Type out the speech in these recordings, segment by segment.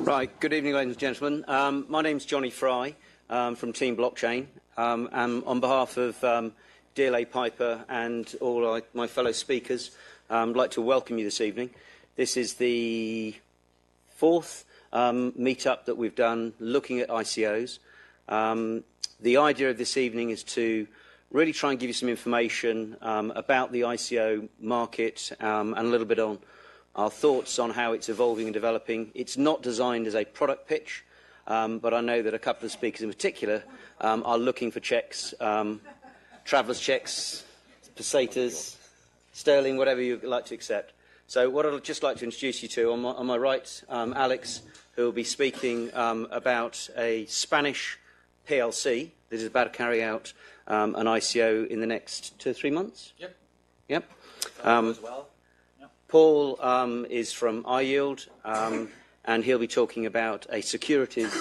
Right, good evening, ladies and gentlemen. My name's Jonny Fry from Team Blockchain, and on behalf of DLA Piper and all my fellow speakers, I'd like to welcome you this evening. This is the fourth meetup that we've done looking at ICOs. The idea of this evening is to really try and give you some information about the ICO market and a little bit on our thoughts on how it's evolving and developing. It's not designed as a product pitch, but I know that a couple of speakers in particular are looking for checks, travellers checks, pesetas, sterling, whatever you'd like to accept. So what I'd just like to introduce you to, on my right, Alex, who will be speaking about a Spanish PLC that is about to carry out an ICO in the next 2 or 3 months. Yep. As well. Paul is from iYield, and he'll be talking about a securities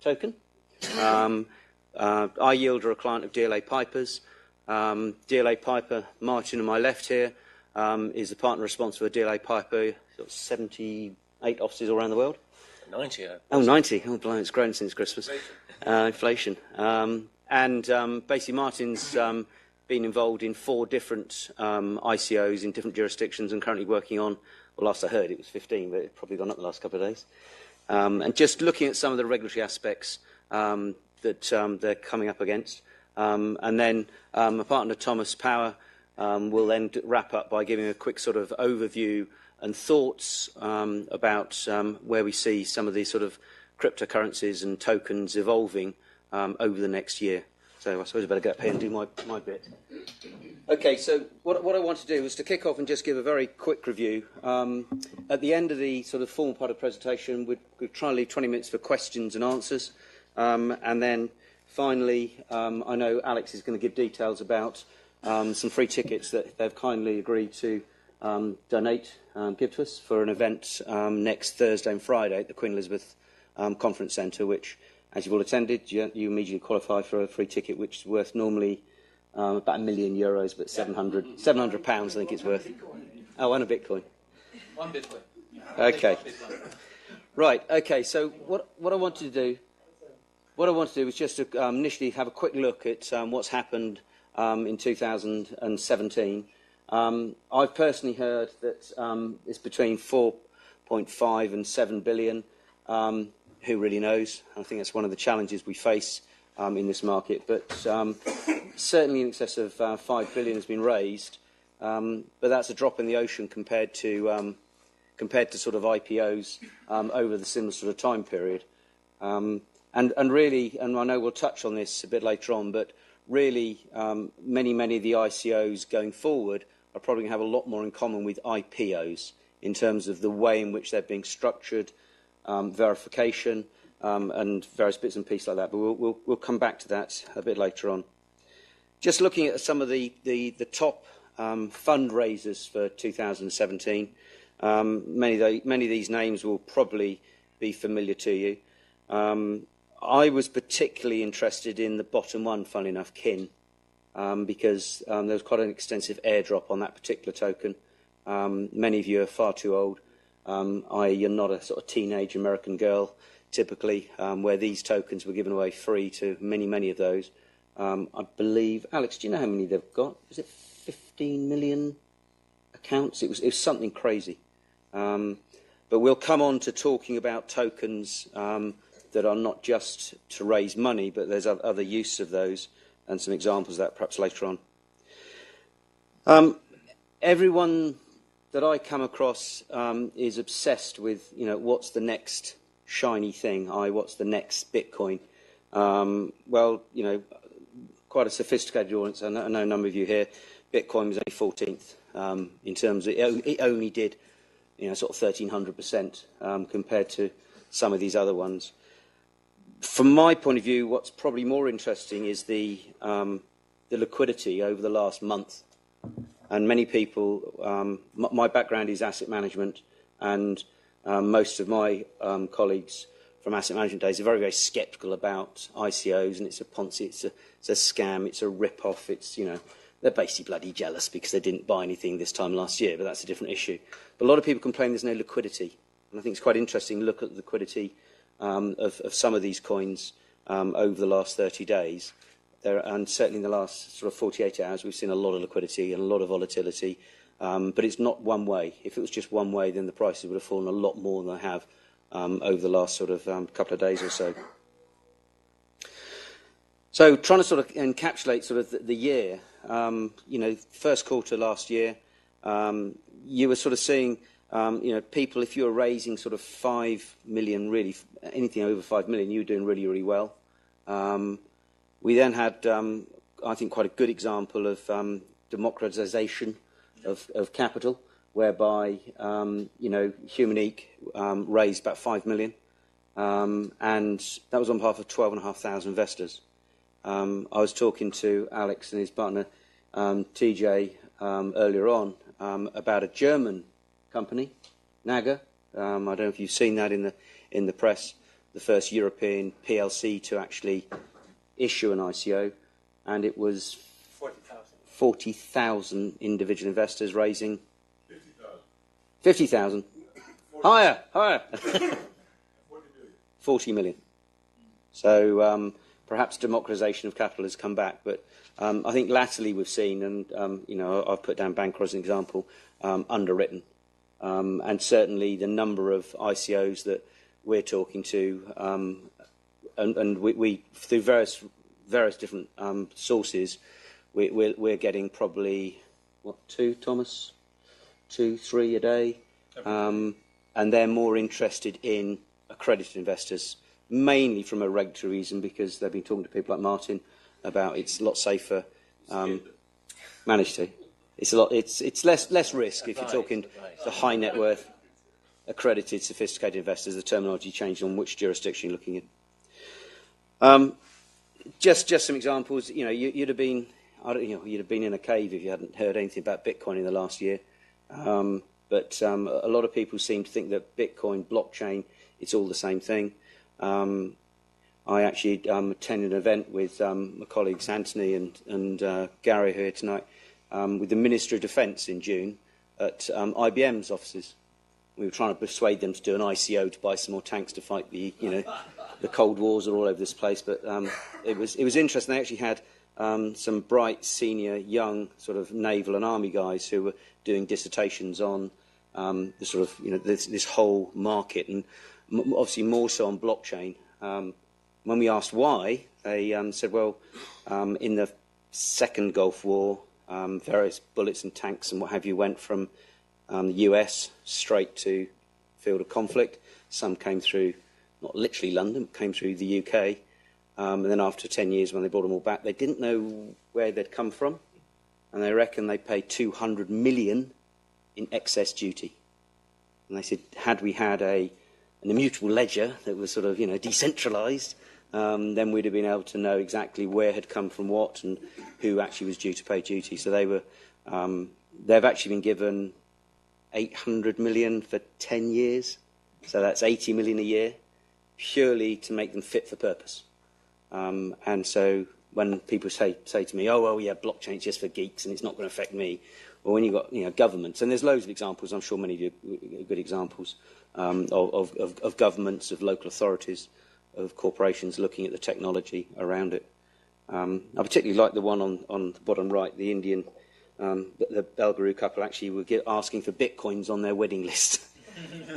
token. iYield are a client of DLA Piper's. DLA Piper, Martin on my left here, is the partner responsible for DLA Piper, 78 offices all around the world. 90. Oh, 90. Oh, blimey, it's grown since Christmas. Inflation. Basically, Martin's been involved in 4 different ICOs in different jurisdictions and currently working on, well, last I heard it was 15, but it's probably gone up the last couple of days. And just looking at some of the regulatory aspects that they're coming up against. And then my partner, Thomas Power, will then wrap up by giving a quick sort of overview and thoughts about where we see some of these sort of cryptocurrencies and tokens evolving over the next year. So I suppose I better get up here and do my bit. Okay, so what I want to do is to kick off and just give a very quick review. At the end of the sort of formal part of the presentation, we'd try and leave 20 minutes for questions and answers. And then finally, I know Alex is going to give details about some free tickets that they've kindly agreed to donate, give to us for an event next Thursday and Friday at the Queen Elizabeth Conference Centre, which, as you've all attended, you immediately qualify for a free ticket, which is worth normally about €1 million, but £700 I think it's worth. Oh, and a Bitcoin. 1 Bitcoin. Okay. Right. Okay. So what I wanted to do was just to initially have a quick look at what's happened in 2017. I've personally heard that it's between 4.5 and 7 billion. Who really knows? I think that's one of the challenges we face in this market. But certainly in excess of 5 billion has been raised. But that's a drop in the ocean compared to sort of IPOs over the similar sort of time period. And really, and I know we'll touch on this a bit later on, but really many of the ICOs going forward are probably going to have a lot more in common with IPOs in terms of the way in which they're being structured, verification, and various bits and pieces like that. But we'll come back to that a bit later on. Just looking at some of the top fundraisers for 2017, many of these names will probably be familiar to you. I was particularly interested in the bottom one, funnily enough, KIN, because there was quite an extensive airdrop on that particular token. Many of you are far too old. You're not a sort of teenage American girl, typically, where these tokens were given away free to many of those. I believe, Alex, do you know how many they've got? Is it 15 million accounts? It was something crazy. But we'll come on to talking about tokens that are not just to raise money, but there's other use of those, and some examples of that perhaps later on. Everyone that I come across is obsessed with, what's the next shiny thing? What's the next Bitcoin? Well, quite a sophisticated audience. I know a number of you here. Bitcoin was only 14th in terms of it only did, sort of 1,300% compared to some of these other ones. From my point of view, what's probably more interesting is the liquidity over the last month. And many people, my background is asset management, and most of my colleagues from asset management days are very, very sceptical about ICOs, and it's a Ponzi, it's a scam, it's a rip-off, they're basically bloody jealous because they didn't buy anything this time last year, but that's a different issue. But a lot of people complain there's no liquidity. And I think it's quite interesting to look at the liquidity of some of these coins over the last 30 days. And certainly in the last sort of 48 hours, we've seen a lot of liquidity and a lot of volatility. But it's not one way. If it was just one way, then the prices would have fallen a lot more than they have over the last sort of couple of days or so. So trying to sort of encapsulate sort of the year, first quarter last year, you were sort of seeing, people, if you were raising sort of 5 million, really, anything over 5 million, you were doing really, really well. We then had, I think, quite a good example of democratization of capital, whereby, Humanique raised about 5 million, and that was on behalf of 12,500 investors. I was talking to Alex and his partner, TJ, earlier on about a German company, Naga. I don't know if you've seen that in the press, the first European PLC to actually issue an ICO, and it was 40,000 individual investors raising 50,000. Higher. 40 million. So perhaps democratization of capital has come back, but I think latterly we've seen, and I've put down Bangor as an example, underwritten, and certainly the number of ICOs that we're talking to, and we through various different sources, we're getting probably, what, 2, Thomas? 2, 3 a day. And they're more interested in accredited investors, mainly from a regulatory reason, because they've been talking to people like Martin about it's a lot safer. Managed to. It's less risk if you're talking to high net worth, accredited, sophisticated investors. The terminology changed on which jurisdiction you're looking at. Just some examples. You'd have been, you'd have been in a cave if you hadn't heard anything about Bitcoin in the last year. But a lot of people seem to think that Bitcoin, blockchain, it's all the same thing. I actually attended an event with my colleagues Anthony and Gary here tonight with the Minister of Defence in June at IBM's offices. We were trying to persuade them to do an ICO to buy some more tanks to fight the Cold Wars are all over this place. But it was interesting. They actually had some bright, senior, young sort of naval and army guys who were doing dissertations on the sort of this whole market, and obviously more so on blockchain. When we asked why, they said, well, in the Second Gulf War, various bullets and tanks and what have you went from the US straight to field of conflict. Some came through, not literally London, but came through the UK. And then after 10 years, when they brought them all back, they didn't know where they'd come from. And they reckon they paid 200 million in excess duty. And they said, had we had an immutable ledger that was sort of, decentralised, then we'd have been able to know exactly where had come from what and who actually was due to pay duty. So they've actually been given 800 million for 10 years. So that's 80 million a year, purely to make them fit for purpose. And so when people say to me, oh, well, yeah, blockchain's just for geeks and it's not going to affect me. Or when you've got governments, and there's loads of examples, I'm sure many of you are good examples, of governments, of local authorities, of corporations looking at the technology around it. I particularly like the one on the bottom right, the Indian, the Belguru couple actually were asking for bitcoins on their wedding list.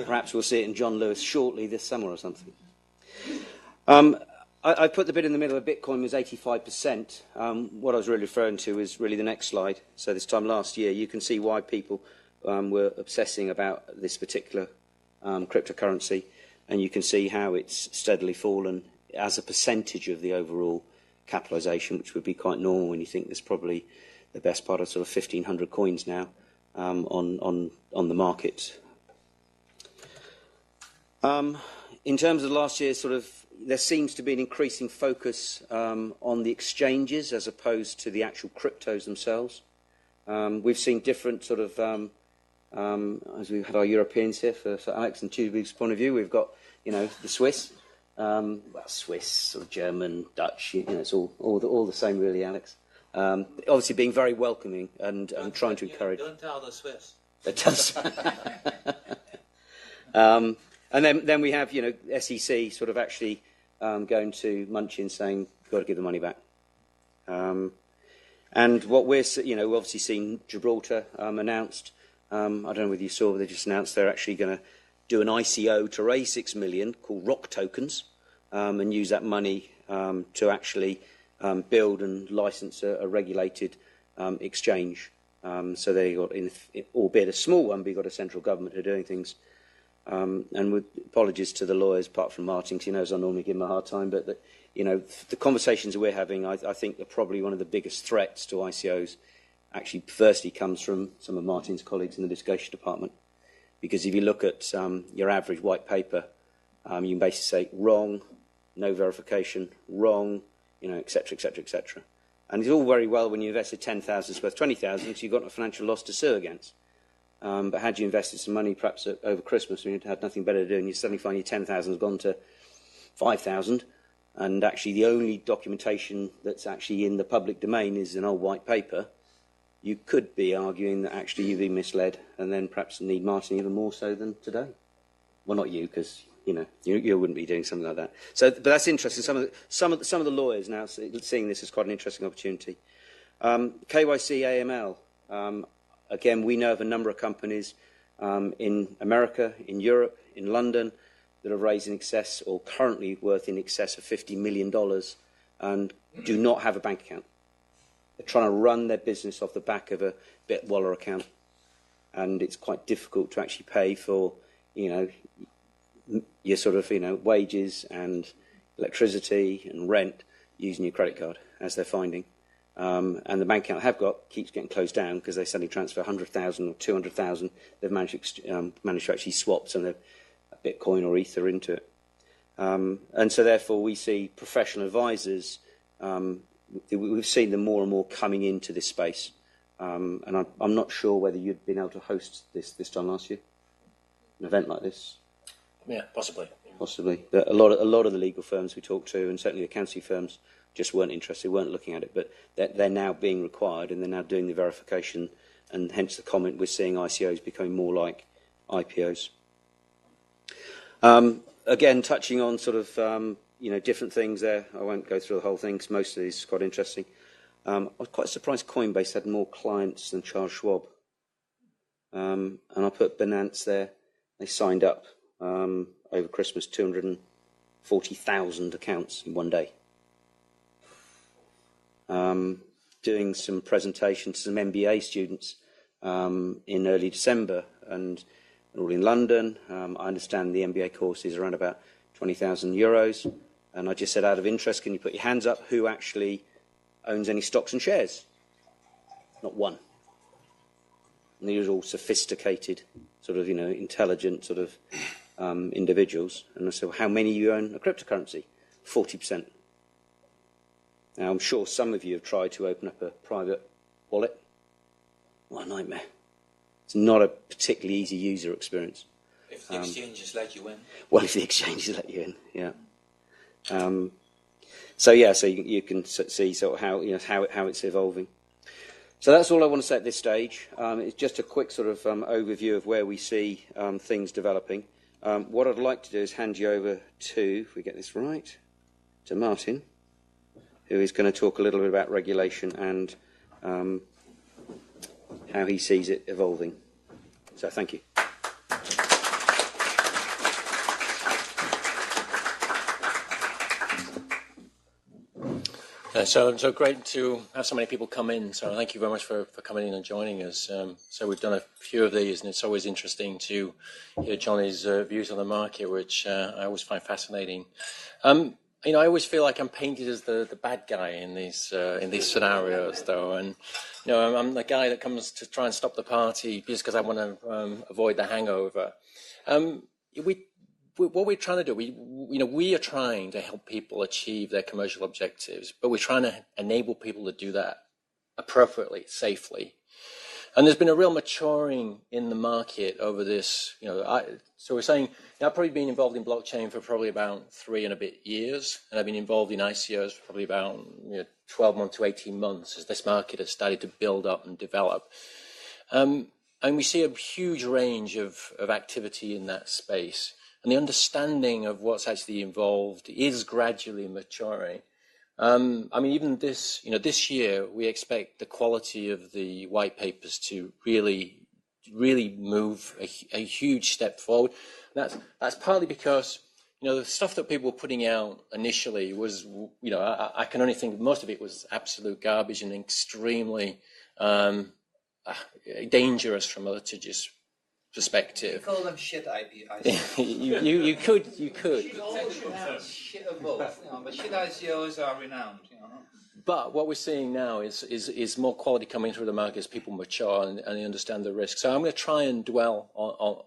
Perhaps we'll see it in John Lewis shortly this summer or something. I put the bit in the middle of Bitcoin was 85%. What I was really referring to is really the next slide. So this time last year, you can see why people were obsessing about this particular cryptocurrency, and you can see how it's steadily fallen as a percentage of the overall capitalisation, which would be quite normal when you think there's probably the best part of sort of 1,500 coins now on the market. In terms of last year, there seems to be an increasing focus on the exchanges as opposed to the actual cryptos themselves. We've seen different sort of, as we've had our Europeans here, for Alex and TuriQ's point of view, we've got, the Swiss, Swiss, sort of German, Dutch, it's all the same really, Alex. Obviously being very welcoming and trying to encourage. Don't tell the Swiss. It does. And then we have, SEC sort of actually going to Munchin saying, you've got to give the money back. And what we're, we've obviously seen Gibraltar announced. I don't know whether you saw, but they just announced they're actually going to do an ICO to raise 6 million called ROC tokens and use that money to actually build and license a regulated exchange. So they got, albeit a small one, but you've got a central government who are doing things. And with apologies to the lawyers, apart from Martin, because he knows I normally give him a hard time, but the conversations we're having, I think, are probably one of the biggest threats to ICOs. Actually, firstly, comes from some of Martin's colleagues in the litigation department, because if you look at your average white paper, you can basically say wrong, no verification, wrong, et cetera, et cetera, et cetera. And it's all very well when you invested 10,000, it's worth 20,000, so you've got a financial loss to sue against. But had you invested some money, perhaps over Christmas, when you had nothing better to do, and you suddenly find your 10,000 has gone to 5,000, and actually the only documentation that's actually in the public domain is an old white paper, you could be arguing that actually you've been misled, and then perhaps need Martin even more so than today. Well, not you, because you wouldn't be doing something like that. So, but that's interesting. Some of the lawyers now seeing this as quite an interesting opportunity. KYC AML. Again, we know of a number of companies in America, in Europe, in London that are raised in excess or currently worth in excess of $50 million and do not have a bank account. They're trying to run their business off the back of a Bitwallet account, and it's quite difficult to actually pay for, your sort of, wages and electricity and rent using your credit card, as they're finding. And the bank account I have got keeps getting closed down because they suddenly transfer 100,000 or 200,000. They've managed to actually swap some of their Bitcoin or Ether into it. And so therefore we see professional advisors, we've seen them more and more coming into this space. And I'm not sure whether you'd been able to host this time last year, an event like this. Yeah, possibly. Possibly. But a lot of the legal firms we talked to, and certainly the accountancy firms, just weren't interested, weren't looking at it, but they're now being required, and they're now doing the verification, and hence the comment we're seeing ICOs becoming more like IPOs. Again, touching on sort of different things there. I won't go through the whole thing because most of these is quite interesting. I was quite surprised Coinbase had more clients than Charles Schwab, and I put Binance there. They signed up over Christmas 240,000 accounts in one day. Doing some presentations to some MBA students in early December, and all in London. I understand the MBA course is around about €20,000, and I just said, out of interest, can you put your hands up who actually owns any stocks and shares? Not one. And these are all sophisticated, sort of, intelligent sort of individuals. And I said, well, how many of you own a cryptocurrency? 40%. Now, I'm sure some of you have tried to open up a private wallet. What a nightmare. It's not a particularly easy user experience. If the exchanges let you in. Well, if the exchanges let you in, yeah. So you can see sort of how it's evolving. So that's all I want to say at this stage. It's just a quick sort of overview of where we see things developing. What I'd like to do is hand you over to, if we get this right, to Martin, who is going to talk a little bit about regulation and how he sees it evolving. So thank you. So great to have so many people come in. So thank you very much for coming in and joining us. So we've done a few of these, and it's always interesting to hear Jonny's views on the market, which I always find fascinating. I always feel like I'm painted as the bad guy in these scenarios, though, and I'm the guy that comes to try and stop the party just because I want to avoid the hangover. What we're trying to do, we are trying to help people achieve their commercial objectives, but we're trying to enable people to do that appropriately, safely. And there's been a real maturing in the market over this, so we're saying, I've probably been involved in blockchain for probably about 3 and a bit years, and I've been involved in ICOs for probably about 12 months to 18 months as this market has started to build up and develop. And And we see a huge range of activity in that space. And the understanding of what's actually involved is gradually maturing. I mean, even this year, we expect the quality of the white papers to really move a huge step forward. That's partly because, the stuff that people were putting out initially was, I can only think most of it was absolute garbage and extremely dangerous from a litigious perspective. You call them shit IPIs. you could. Shit of both, but shit ICOs are renowned, But what we're seeing now is more quality coming through the market as people mature and they understand the risk. So I'm going to try and dwell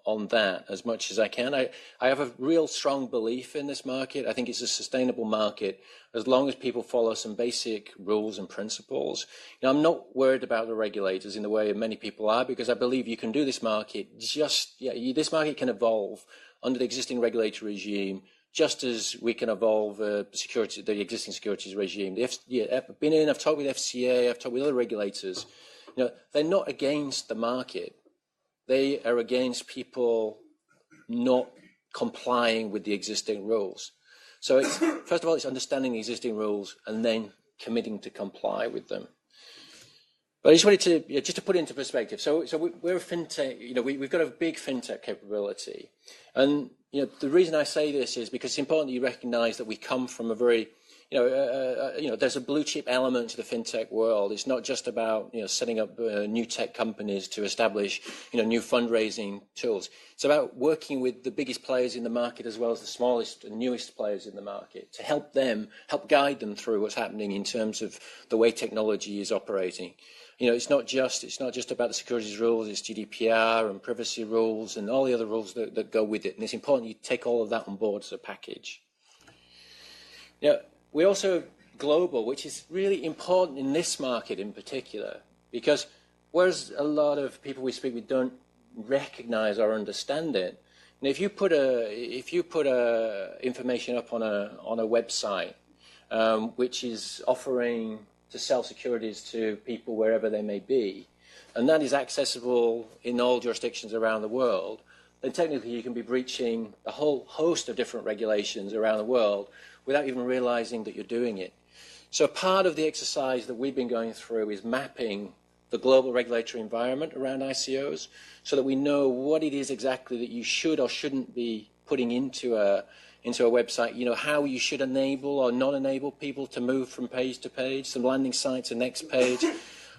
on that as much as I can. I have a real strong belief in this market. I think it's a sustainable market as long as people follow some basic rules and principles. I'm not worried about the regulators in the way many people are, because I believe you can do this market this market can evolve under the existing regulatory regime, just as we can evolve the existing securities regime. I've been in, I've talked with FCA, I've talked with other regulators. They're not against the market. They are against people not complying with the existing rules. So first of all, it's understanding the existing rules and then committing to comply with them. But I just wanted to, just to put it into perspective. So we're a fintech, we've got a big fintech capability. And, the reason I say this is because it's important that you recognize that we come from a very, there's a blue chip element to the fintech world. It's not just about, setting up new tech companies to establish, new fundraising tools. It's about working with the biggest players in the market as well as the smallest and newest players in the market to help guide them through what's happening in terms of the way technology is operating. It's not just about the securities rules, it's GDPR and privacy rules and all the other rules that go with it. And it's important you take all of that on board as a package. We're also global, which is really important in this market in particular, because whereas a lot of people we speak with don't recognize or understand it, and if you put information up on a website which is offering to sell securities to people wherever they may be, and that is accessible in all jurisdictions around the world, then technically you can be breaching a whole host of different regulations around the world without even realizing that you're doing it. So part of the exercise that we've been going through is mapping the global regulatory environment around ICOs so that we know what it is exactly that you should or shouldn't be putting into a website, how you should enable or not enable people to move from page to page, from landing site to next page,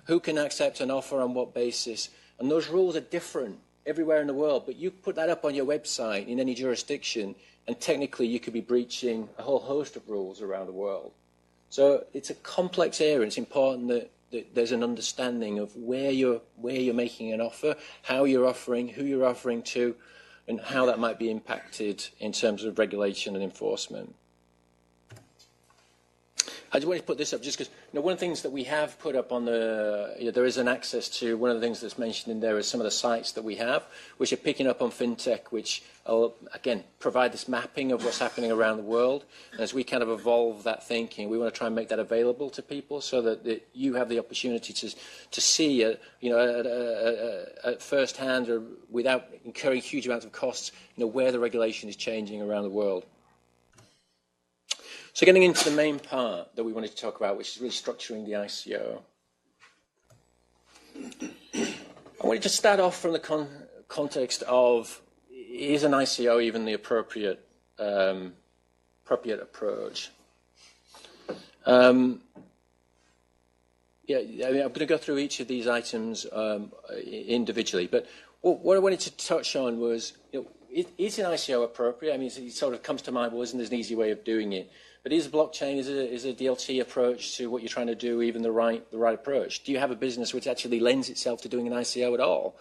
who can accept an offer on what basis. And those rules are different everywhere in the world, but you put that up on your website in any jurisdiction, and technically you could be breaching a whole host of rules around the world. So it's a complex area. It's important that there's an understanding of where you're making an offer, how you're offering, who you're offering to, and how that might be impacted in terms of regulation and enforcement. I just wanted to put this up just because one of the things that we have put up on there is an access to one of the things that's mentioned in there is some of the sites that we have, which are picking up on fintech, which again provide this mapping of what's happening around the world. And as we kind of evolve that thinking, we want to try and make that available to people so that you have the opportunity to see at first hand or without incurring huge amounts of costs, where the regulation is changing around the world. So getting into the main part that we wanted to talk about, which is really structuring the ICO. I wanted to start off from the context of, is an ICO even the appropriate approach? I'm going to go through each of these items individually, but what I wanted to touch on was, is an ICO appropriate? I mean, it sort of comes to mind, well, isn't there an easy way of doing it? But is blockchain, is a DLT approach to what you're trying to do even the right approach? Do you have a business which actually lends itself to doing an ICO at all?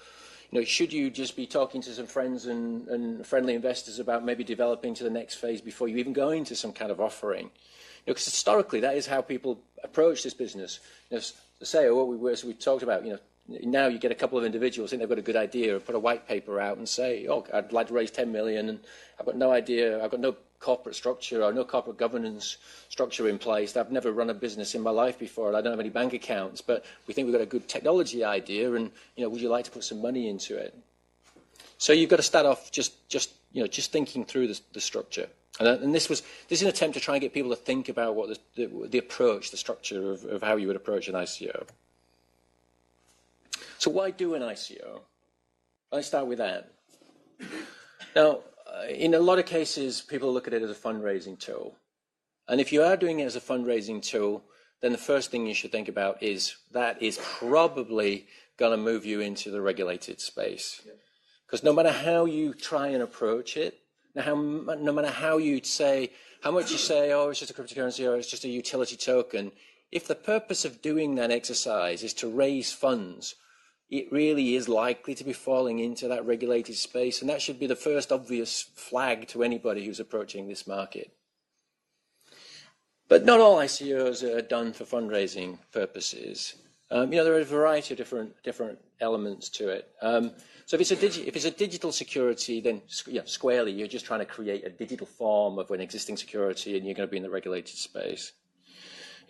Should you just be talking to some friends and friendly investors about maybe developing to the next phase before you even go into some kind of offering? Because historically, that is how people approach this business. As we talked about, now you get a couple of individuals think they've got a good idea and put a white paper out and say, oh, I'd like to raise 10 million and I've got no idea, I've got no corporate structure or no corporate governance structure in place. I've never run a business in my life before and I don't have any bank accounts, but we think we've got a good technology idea and, would you like to put some money into it? So you've got to start off just thinking through the structure. And this is an attempt to try and get people to think about what the approach, the structure of how you would approach an ICO. So why do an ICO? Let's start with that. Now, in a lot of cases, people look at it as a fundraising tool. And if you are doing it as a fundraising tool, then the first thing you should think about is that is probably going to move you into the regulated space. Because no matter how you try and approach it, no matter how you say, how much you say, oh, it's just a cryptocurrency or it's just a utility token, if the purpose of doing that exercise is to raise funds, it really is likely to be falling into that regulated space. And that should be the first obvious flag to anybody who's approaching this market. But not all ICOs are done for fundraising purposes. There are a variety of different elements to it. So if it's a digital security, then squarely you're just trying to create a digital form of an existing security, and you're going to be in the regulated space.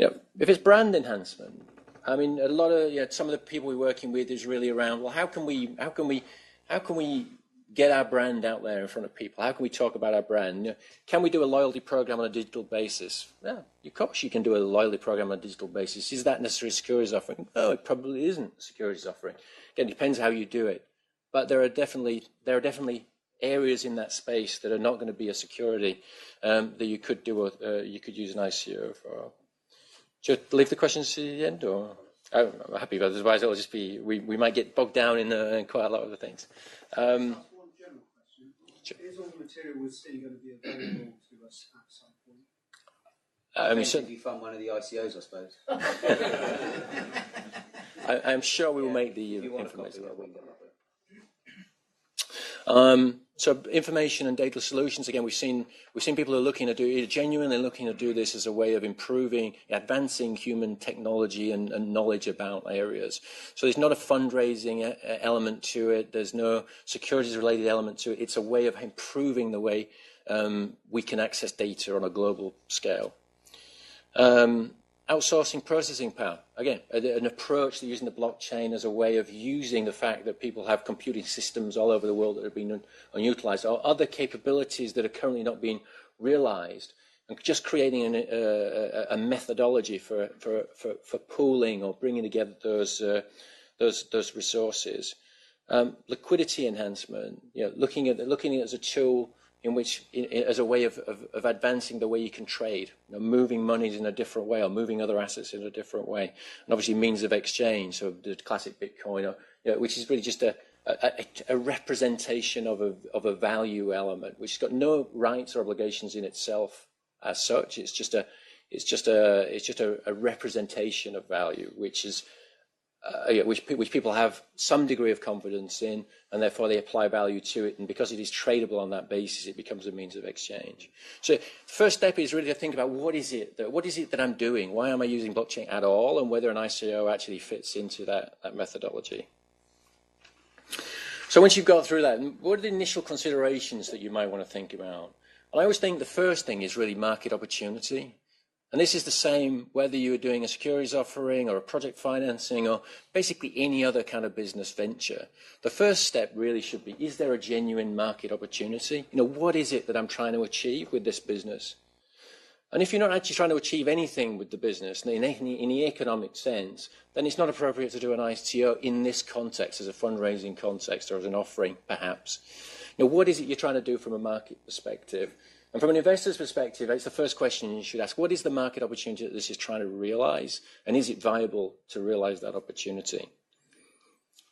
If it's brand enhancement, I mean, a lot of some of the people we're working with is really around. Well, how can we get our brand out there in front of people? How can we talk about our brand? Can we do a loyalty program on a digital basis? Yeah, of course you can do a loyalty program on a digital basis. Is that necessarily a securities offering? No, it probably isn't a securities offering. Again, it depends how you do it. But there are definitely areas in that space that are not going to be a security that you could do. You could use an ICO for. Should I leave the questions to the end, or I'm happy, but otherwise it'll just be we might get bogged down in quite a lot of the things. One general question: is all the material we're seeing going to be available to us at some point? If you fund one of the ICOs, I suppose. I'm sure we will make the information. So information and data solutions, again, we've seen people who are looking to do, genuinely looking to do this as a way of improving, advancing human technology and knowledge about areas. So there's not a fundraising element to it. There's no securities-related element to it. It's a way of improving the way we can access data on a global scale. Outsourcing processing power. Again, an approach to using the blockchain as a way of using the fact that people have computing systems all over the world that have been unutilized, or other capabilities that are currently not being realized, and just creating a methodology for pooling or bringing together those resources. Liquidity enhancement. Looking at it as a tool in which, as a way of advancing the way you can trade, moving monies in a different way or moving other assets in a different way, and obviously means of exchange, so the classic Bitcoin, which is really just a representation of a value element, which has got no rights or obligations in itself as such. It's just a representation of value, which is which people have some degree of confidence in, and therefore they apply value to it. And because it is tradable on that basis, it becomes a means of exchange. So the first step is really to think about what is it that I'm doing? Why am I using blockchain at all? And whether an ICO actually fits into that methodology. So once you've got through that, what are the initial considerations that you might want to think about? And I always think the first thing is really market opportunity. And this is the same whether you're doing a securities offering or a project financing or basically any other kind of business venture. The first step really should be, is there a genuine market opportunity? What is it that I'm trying to achieve with this business? And if you're not actually trying to achieve anything with the business in any economic sense, then it's not appropriate to do an ICO in this context, as a fundraising context or as an offering, perhaps. What is it you're trying to do from a market perspective? And from an investor's perspective, it's the first question you should ask. What is the market opportunity that this is trying to realize? And is it viable to realize that opportunity?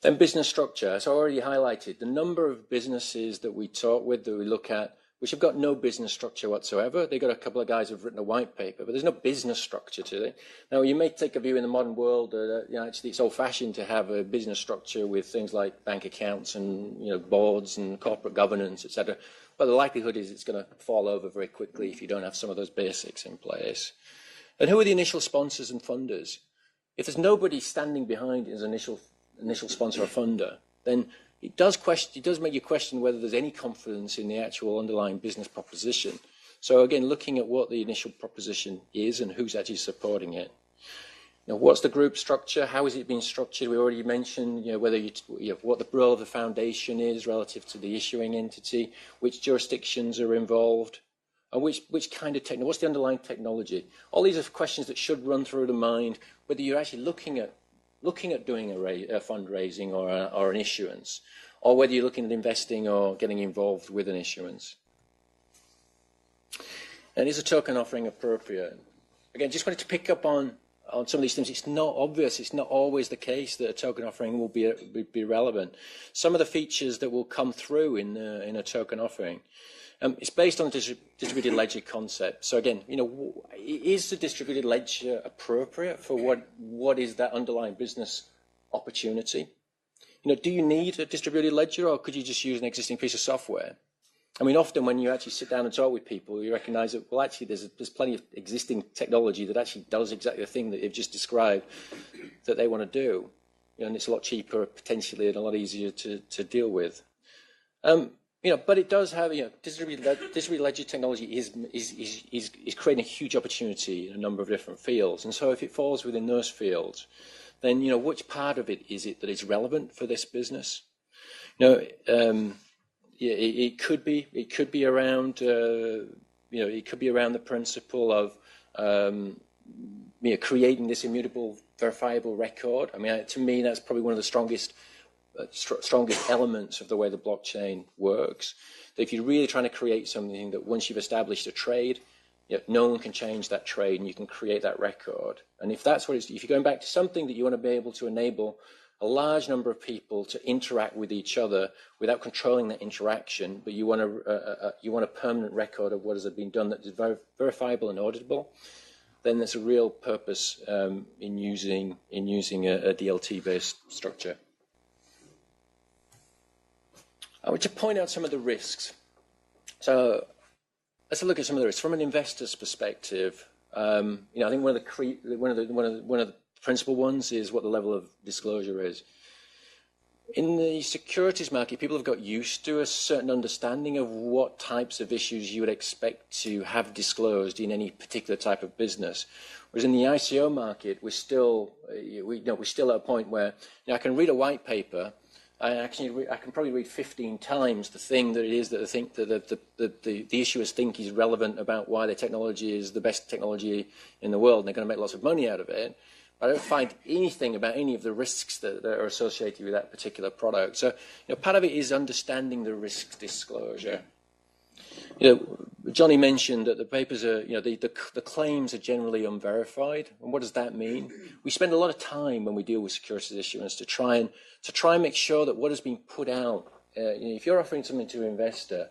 Then business structure. As I already highlighted, the number of businesses that we talk with, that we look at, which have got no business structure whatsoever. They've got a couple of guys who've written a white paper, but there's no business structure to it. Now, you may take a view in the modern world that actually it's old-fashioned to have a business structure with things like bank accounts and boards and corporate governance, etc. But the likelihood is it's going to fall over very quickly if you don't have some of those basics in place. And who are the initial sponsors and funders? If there's nobody standing behind it as initial initial sponsor or funder, then it does make you question whether there's any confidence in the actual underlying business proposition. So again, looking at what the initial proposition is and who's actually supporting it. What's the group structure? How is it being structured? We already mentioned, whether what the role of the foundation is relative to the issuing entity, which jurisdictions are involved, and which kind of technology, what's the underlying technology? All these are questions that should run through the mind, whether you're actually looking at doing a fundraising or an issuance, or whether you're looking at investing or getting involved with an issuance. And is a token offering appropriate? Again, just wanted to pick up on some of these things. It's not obvious. It's not always the case that a token offering will be relevant. Some of the features that will come through in a token offering, it's based on the distributed ledger concept. So again, is the distributed ledger appropriate for what is that underlying business opportunity? Do you need a distributed ledger, or could you just use an existing piece of software? I mean, often when you actually sit down and talk with people, you recognise that, well, actually, there's plenty of existing technology that actually does exactly the thing that you've just described that they want to do. And it's a lot cheaper, potentially, and a lot easier to deal with. But it does have, distributed ledger technology is creating a huge opportunity in a number of different fields. And so if it falls within those fields, then, which part of it is it that is relevant for this business? It could be around, it could be around the principle of, creating this immutable, verifiable record. I mean, to me, that's probably one of the strongest elements of the way the blockchain works. That if you're really trying to create something that once you've established a trade, no one can change that trade, and you can create that record. And if that's what it's, if you're going back to something that you want to be able to enable a large number of people to interact with each other without controlling that interaction, but you want a permanent record of what has been done that is verifiable and auditable, then there's a real purpose in using a DLT-based structure. I want to point out some of the risks. So let's look at some of the risks from an investor's perspective. I think one of the principal ones is what the level of disclosure is. In the securities market, people have got used to a certain understanding of what types of issues you would expect to have disclosed in any particular type of business. Whereas in the ICO market, we're still at a point where I can read a white paper. I can probably read 15 times the thing that it is that I think that the issuers think is relevant about why their technology is the best technology in the world, and they're going to make lots of money out of it. I don't find anything about any of the risks that are associated with that particular product. So, part of it is understanding the risk disclosure. Jonny mentioned that the papers are, the claims are generally unverified. And what does that mean? We spend a lot of time when we deal with securities issuance to try and make sure that what has been put out, if you're offering something to an investor,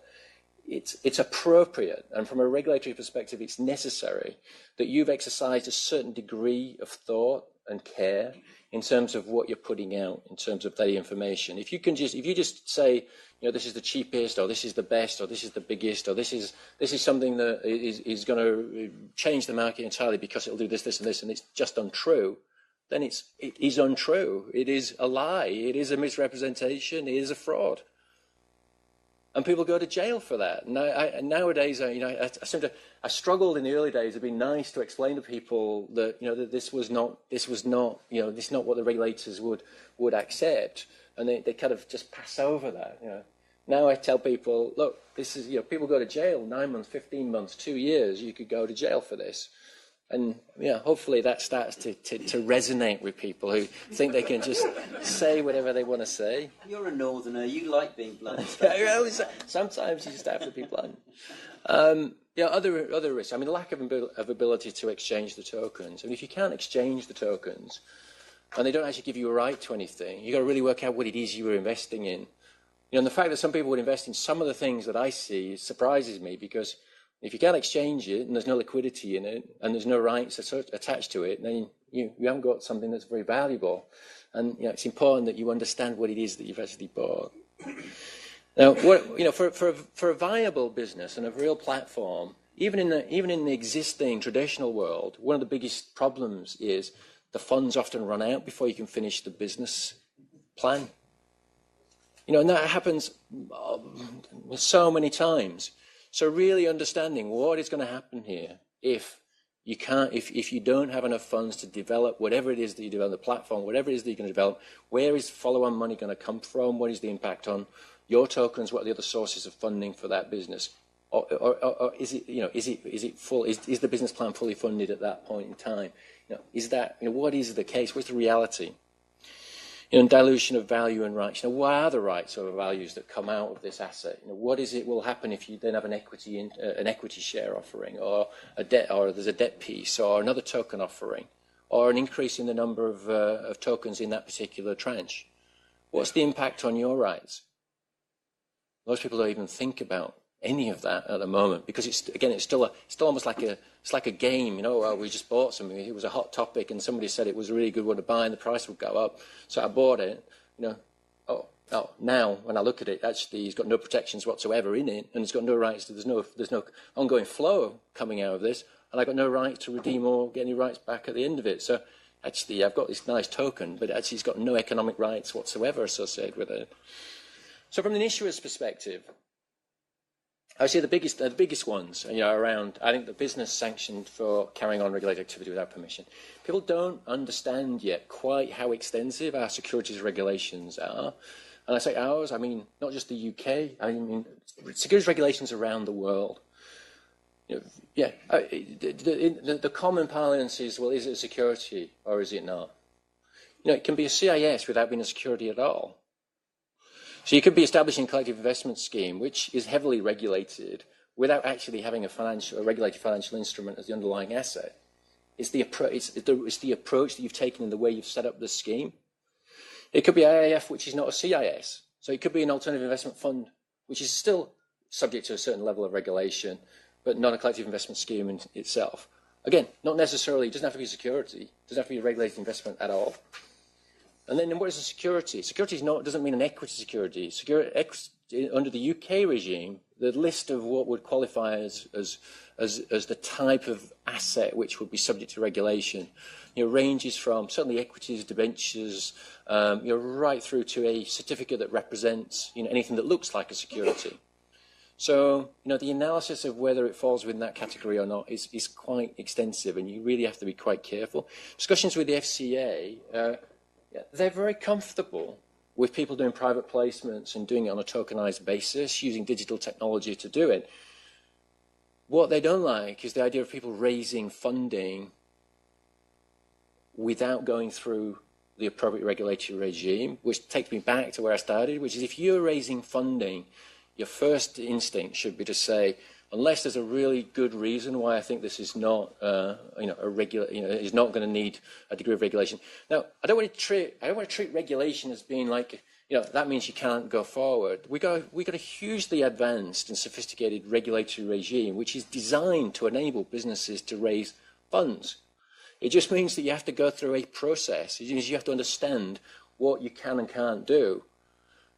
it's appropriate, and from a regulatory perspective, it's necessary that you've exercised a certain degree of thought and care in terms of what you're putting out, in terms of that information. If you just say, this is the cheapest, or this is the best, or this is the biggest, or this is something that is going to change the market entirely because it'll do this, this, and this, and it's just untrue, then it is untrue. It is a lie. It is a misrepresentation. It is a fraud. And people go to jail for that. Nowadays, I struggled in the early days of being nice to explain to people that that this was not what the regulators would accept, and they kind of just pass over that. Now I tell people, look, this is people go to jail 9 months, 15 months, 2 years. You could go to jail for this. And hopefully that starts to resonate with people who think they can just say whatever they want to say. You're a northerner. You like being blunt. Sometimes you just have to be blunt. Other risks. I mean, lack of ability to exchange the tokens. I mean, if you can't exchange the tokens, and they don't actually give you a right to anything, you've got to really work out what it is you were investing in. And the fact that some people would invest in some of the things that I see surprises me, because if you can't exchange it and there's no liquidity in it and there's no rights attached to it, then you haven't got something that's very valuable. And it's important that you understand what it is that you've actually bought. Now, for a viable business and a real platform, even in the existing traditional world, one of the biggest problems is the funds often run out before you can finish the business plan. And that happens so many times. So really understanding what is going to happen here if you don't have enough funds to develop whatever it is that you develop, the platform, whatever it is that you're going to develop, where is follow-on money going to come from? What is the impact on your tokens? What are the other sources of funding for that business? Or is it, is it full? Is the business plan fully funded at that point in time? Is that, what is the case? What's the reality? Dilution of value and rights. What are the rights or values that come out of this asset? What is it will happen if you then have an equity share offering, or there's a debt piece, or another token offering, or an increase in the number of tokens in that particular tranche? What's the impact on your rights? Most people don't even think about any of that at the moment, because it's still almost like a game. We just bought something. It was a hot topic, and somebody said it was a really good one to buy, and the price would go up. So I bought it. Now when I look at it, actually, it's got no protections whatsoever in it, and it's got no rights. There's no ongoing flow coming out of this, and I got no right to redeem or get any rights back at the end of it. So actually, I've got this nice token, but actually, it's got no economic rights whatsoever associated with it. So from an issuer's perspective, I see the biggest ones, around, I think, the business sanctioned for carrying on regulated activity without permission. People don't understand yet quite how extensive our securities regulations are. And I say ours, I mean, not just the UK, I mean, securities regulations around the world. The common parlance is, well, is it a security or is it not? It can be a CIS without being a security at all. So you could be establishing a collective investment scheme, which is heavily regulated, without actually having a regulated financial instrument as the underlying asset. It's the approach that you've taken in the way you've set up the scheme. It could be IAF, which is not a CIS. So it could be an alternative investment fund, which is still subject to a certain level of regulation, but not a collective investment scheme in itself. Again, not necessarily, it doesn't have to be a security. It doesn't have to be a regulated investment at all. And then what is a security? Security doesn't mean an equity security. Under the UK regime, the list of what would qualify as the type of asset which would be subject to regulation, ranges from certainly equities, debentures, right through to a certificate that represents anything that looks like a security. So the analysis of whether it falls within that category or not is quite extensive, and you really have to be quite careful. Discussions with the FCA. They're very comfortable with people doing private placements and doing it on a tokenized basis, using digital technology to do it. What they don't like is the idea of people raising funding without going through the appropriate regulatory regime, which takes me back to where I started, which is if you're raising funding, your first instinct should be to say, unless there's a really good reason why I think this is not, is not going to need a degree of regulation. Now, I don't want to treat regulation as being like, that means you can't go forward. We got a hugely advanced and sophisticated regulatory regime, which is designed to enable businesses to raise funds. It just means that you have to go through a process. It means you have to understand what you can and can't do.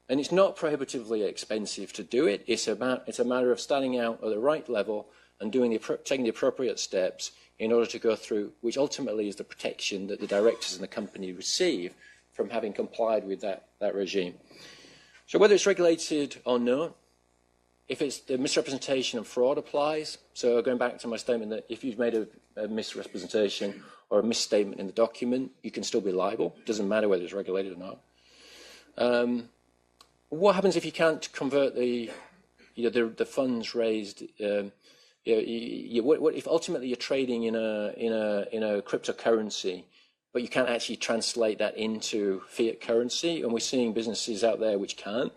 And it's not prohibitively expensive to do it. It's a matter of starting out at the right level and taking the appropriate steps in order to go through, which ultimately is the protection that the directors in the company receive from having complied with that regime. So whether it's regulated or not, if it's the misrepresentation and fraud applies, so going back to my statement that if you've made a misrepresentation or a misstatement in the document, you can still be liable. It doesn't matter whether it's regulated or not. What happens if you can't convert the funds raised? What if ultimately you're trading in a cryptocurrency, but you can't actually translate that into fiat currency? And we're seeing businesses out there which can't.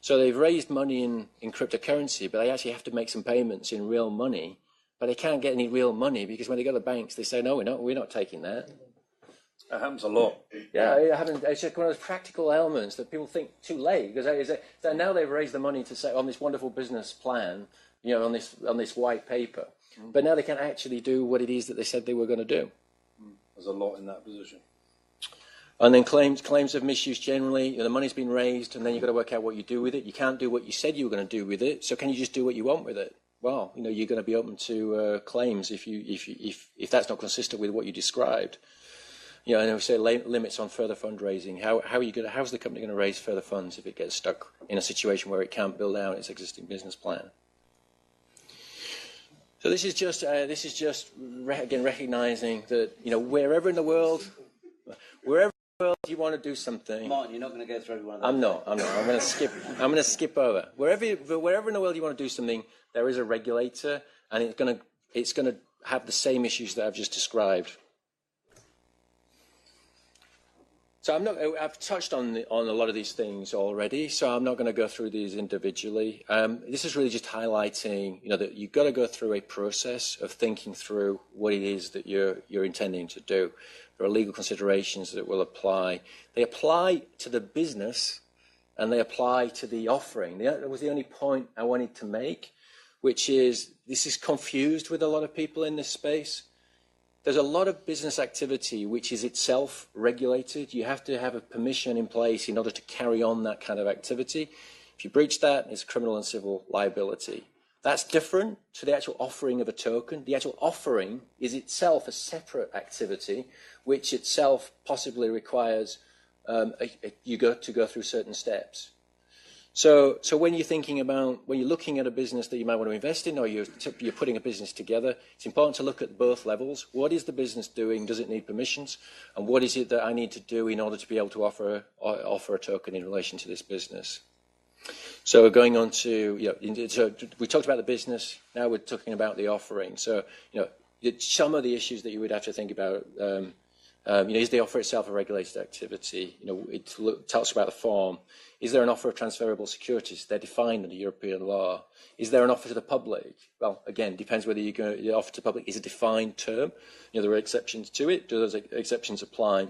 So they've raised money in cryptocurrency, but they actually have to make some payments in real money. But they can't get any real money because when they go to the banks, they say, no, we're not taking that. That happens a lot. Yeah, it's just one of those practical elements that people think too late, because now they've raised the money to say on this wonderful business plan, on this white paper, but now they can't actually do what it is that they said they were going to do. There's a lot in that position. And then claims of misuse generally, the money's been raised, and then you've got to work out what you do with it. You can't do what you said you were going to do with it, so can you just do what you want with it? Well, you're going to be open to claims if that's not consistent with what you described. and we say limits on further fundraising. How's the company going to raise further funds if it gets stuck in a situation where it can't build out its existing business plan? So this is just again recognizing that wherever in the world you want to do something. Martin, you're not going to go through every one of those. I'm not. I'm going to skip over. Wherever in the world you want to do something, there is a regulator, and it's going to have the same issues that I've just described. So I've touched on a lot of these things already, so I'm not going to go through these individually. This is really just highlighting, that you've got to go through a process of thinking through what it is that you're intending to do. There are legal considerations that will apply. They apply to the business, and they apply to the offering. That was the only point I wanted to make, which is this is confused with a lot of people in this space. There's a lot of business activity which is itself regulated. You have to have a permission in place in order to carry on that kind of activity. If you breach that, it's criminal and civil liability. That's different to the actual offering of a token. The actual offering is itself a separate activity, which itself possibly requires you to go through certain steps. So when you're looking at a business that you might want to invest in, or you're putting a business together, it's important to look at both levels. What is the business doing? Does it need permissions? And what is it that I need to do in order to be able to offer a token in relation to this business? So going on to, so we talked about the business. Now we're talking about the offering. So, some of the issues that you would have to think about. Is the offer itself a regulated activity? It talks about the form. Is there an offer of transferable securities? They're defined under European law. Is there an offer to the public? Well, again, depends whether the offer to the public is a defined term. There are exceptions to it. Do those exceptions apply?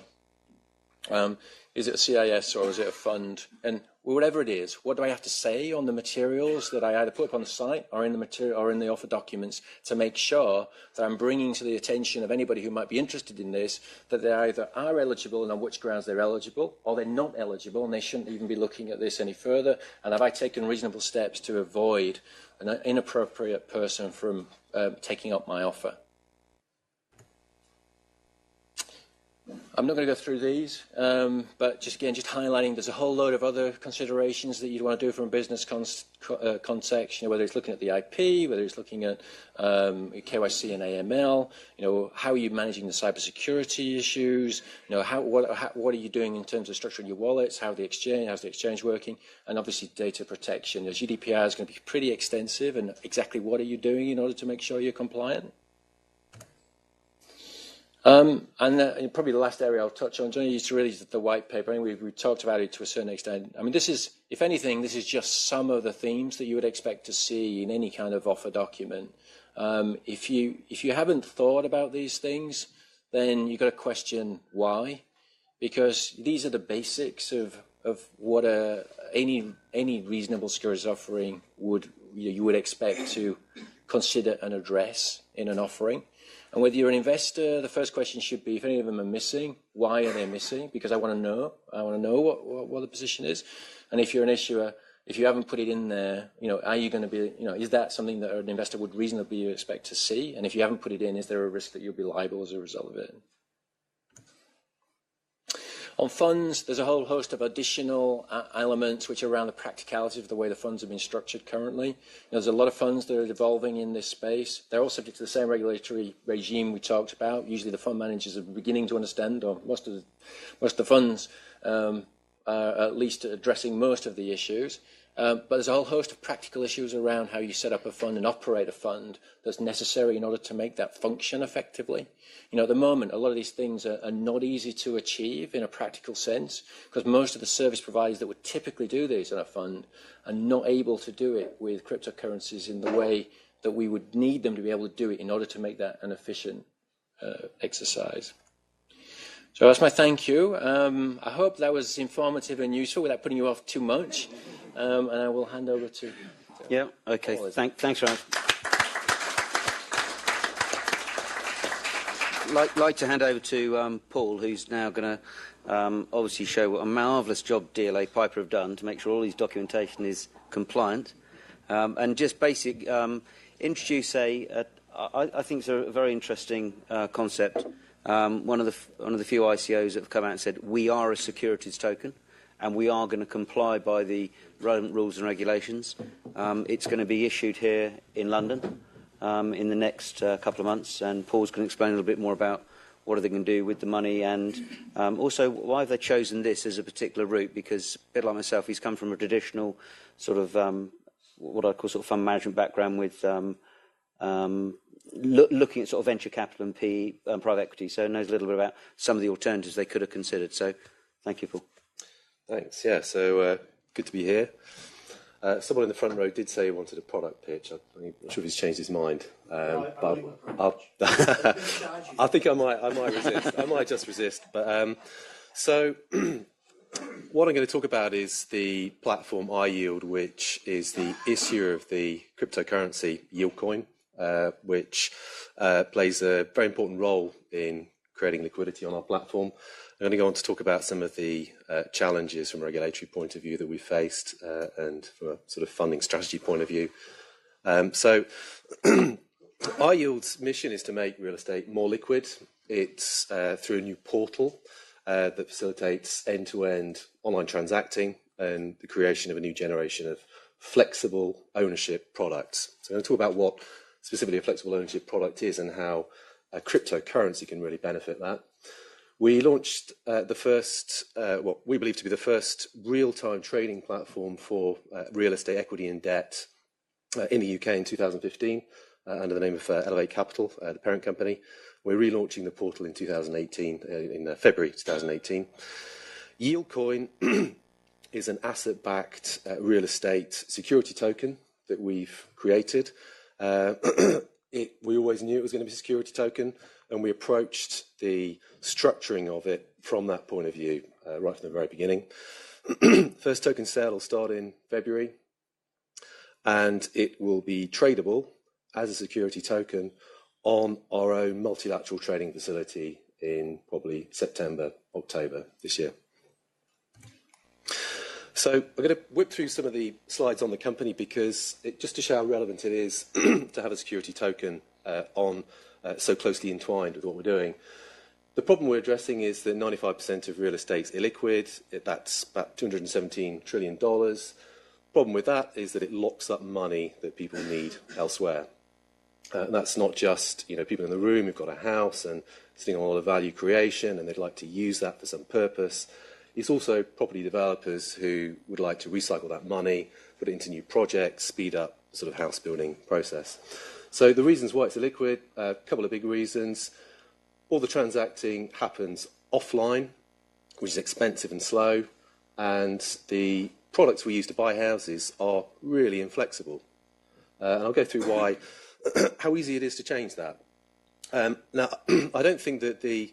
Is it a CIS or is it a fund? And whatever it is, what do I have to say on the materials that I either put up on the site or in the material or in the offer documents to make sure that I'm bringing to the attention of anybody who might be interested in this that they either are eligible and on which grounds they're eligible, or they're not eligible and they shouldn't even be looking at this any further? And have I taken reasonable steps to avoid an inappropriate person from taking up my offer? I'm not going to go through these, but just highlighting there's a whole load of other considerations that you'd want to do from a business context, whether it's looking at the IP, whether it's looking at KYC and AML, how are you managing the cybersecurity issues, what are you doing in terms of structuring your wallets, how's the exchange working, and obviously data protection. GDPR is going to be pretty extensive, and exactly what are you doing in order to make sure you're compliant? And probably the last area I'll touch on, Jonny, is really the white paper. I mean, we've talked about it to a certain extent. I mean, this is, if anything, this is just some of the themes that you would expect to see in any kind of offer document. If you haven't thought about these things, then you've got to question why, because these are the basics of what any reasonable securities offering you would expect to consider and address in an offering. And whether you're an investor, the first question should be, if any of them are missing, why are they missing? Because I want to know. I want to know what the position is. And if you're an issuer, if you haven't put it in there, are you going to be, is that something that an investor would reasonably expect to see? And if you haven't put it in, is there a risk that you'll be liable as a result of it? On funds, there's a whole host of additional elements which are around the practicality of the way the funds have been structured currently. There's a lot of funds that are evolving in this space. They're all subject to the same regulatory regime we talked about. Usually the fund managers are beginning to understand, or most of the funds are at least addressing most of the issues. But there's a whole host of practical issues around how you set up a fund and operate a fund that's necessary in order to make that function effectively. At the moment, a lot of these things are not easy to achieve in a practical sense, because most of the service providers that would typically do this in a fund are not able to do it with cryptocurrencies in the way that we would need them to be able to do it in order to make that an efficient exercise. So that's my thank you. I hope that was informative and useful without putting you off too much. And I will hand over to yeah, okay. Paul. Thanks, Ryan. Like to hand over to Paul, who's now going to obviously show what a marvellous job DLA Piper have done to make sure all his documentation is compliant. And just introduce I think it's a very interesting concept one of the few ICOs that have come out and said we are a securities token, and we are going to comply by the relevant rules and regulations. It's going to be issued here in London in the next couple of months, and Paul's going to explain a little bit more about what are they going to do with the money, and also why have they chosen this as a particular route, because a bit like myself, he's come from a traditional sort of what I call sort of fund management background with looking at sort of venture capital and PE and private equity, so knows a little bit about some of the alternatives they could have considered. So thank you, Paul. Thanks. Yeah, so good to be here. Someone in the front row did say he wanted a product pitch. I'm not sure if he's changed his mind, but I think I might resist. I might just resist. But so what I'm going to talk about is the platform iYield, which is the issuer of the cryptocurrency YieldCoin, which plays a very important role in creating liquidity on our platform. I'm going to go on to talk about some of the challenges from a regulatory point of view that we faced and from a sort of funding strategy point of view. So iYield's mission is to make real estate more liquid. It's through a new portal that facilitates end-to-end online transacting and the creation of a new generation of flexible ownership products. So I'm going to talk about what specifically a flexible ownership product is and how a cryptocurrency can really benefit that. We launched the first, what we believe to be the first real-time trading platform for real estate equity and debt in the UK in 2015 under the name of Elevate Capital, the parent company. We're relaunching the portal in 2018, in February 2018. YieldCoin is an asset-backed real estate security token that we've created. We always knew it was going to be a security token, and we approached the structuring of it from that point of view right from the very beginning. First token sale will start in February, and it will be tradable as a security token on our own multilateral trading facility in probably September, October this year. So I'm going to whip through some of the slides on the company because just to show how relevant it is to have a security token so closely entwined with what we're doing. The problem we're addressing is that 95% of real estate's illiquid. That's about $217 trillion. Problem with that is that it locks up money that people need elsewhere. And that's not just people in the room who've got a house and sitting on a lot of value creation and they'd like to use that for some purpose. It's also property developers who would like to recycle that money, put it into new projects, speed up the sort of house building process. So the reasons why it's illiquid, a couple of big reasons. All the transacting happens offline, which is expensive and slow, and the products we use to buy houses are really inflexible. And I'll go through why, how easy it is to change that. Now, I don't think that the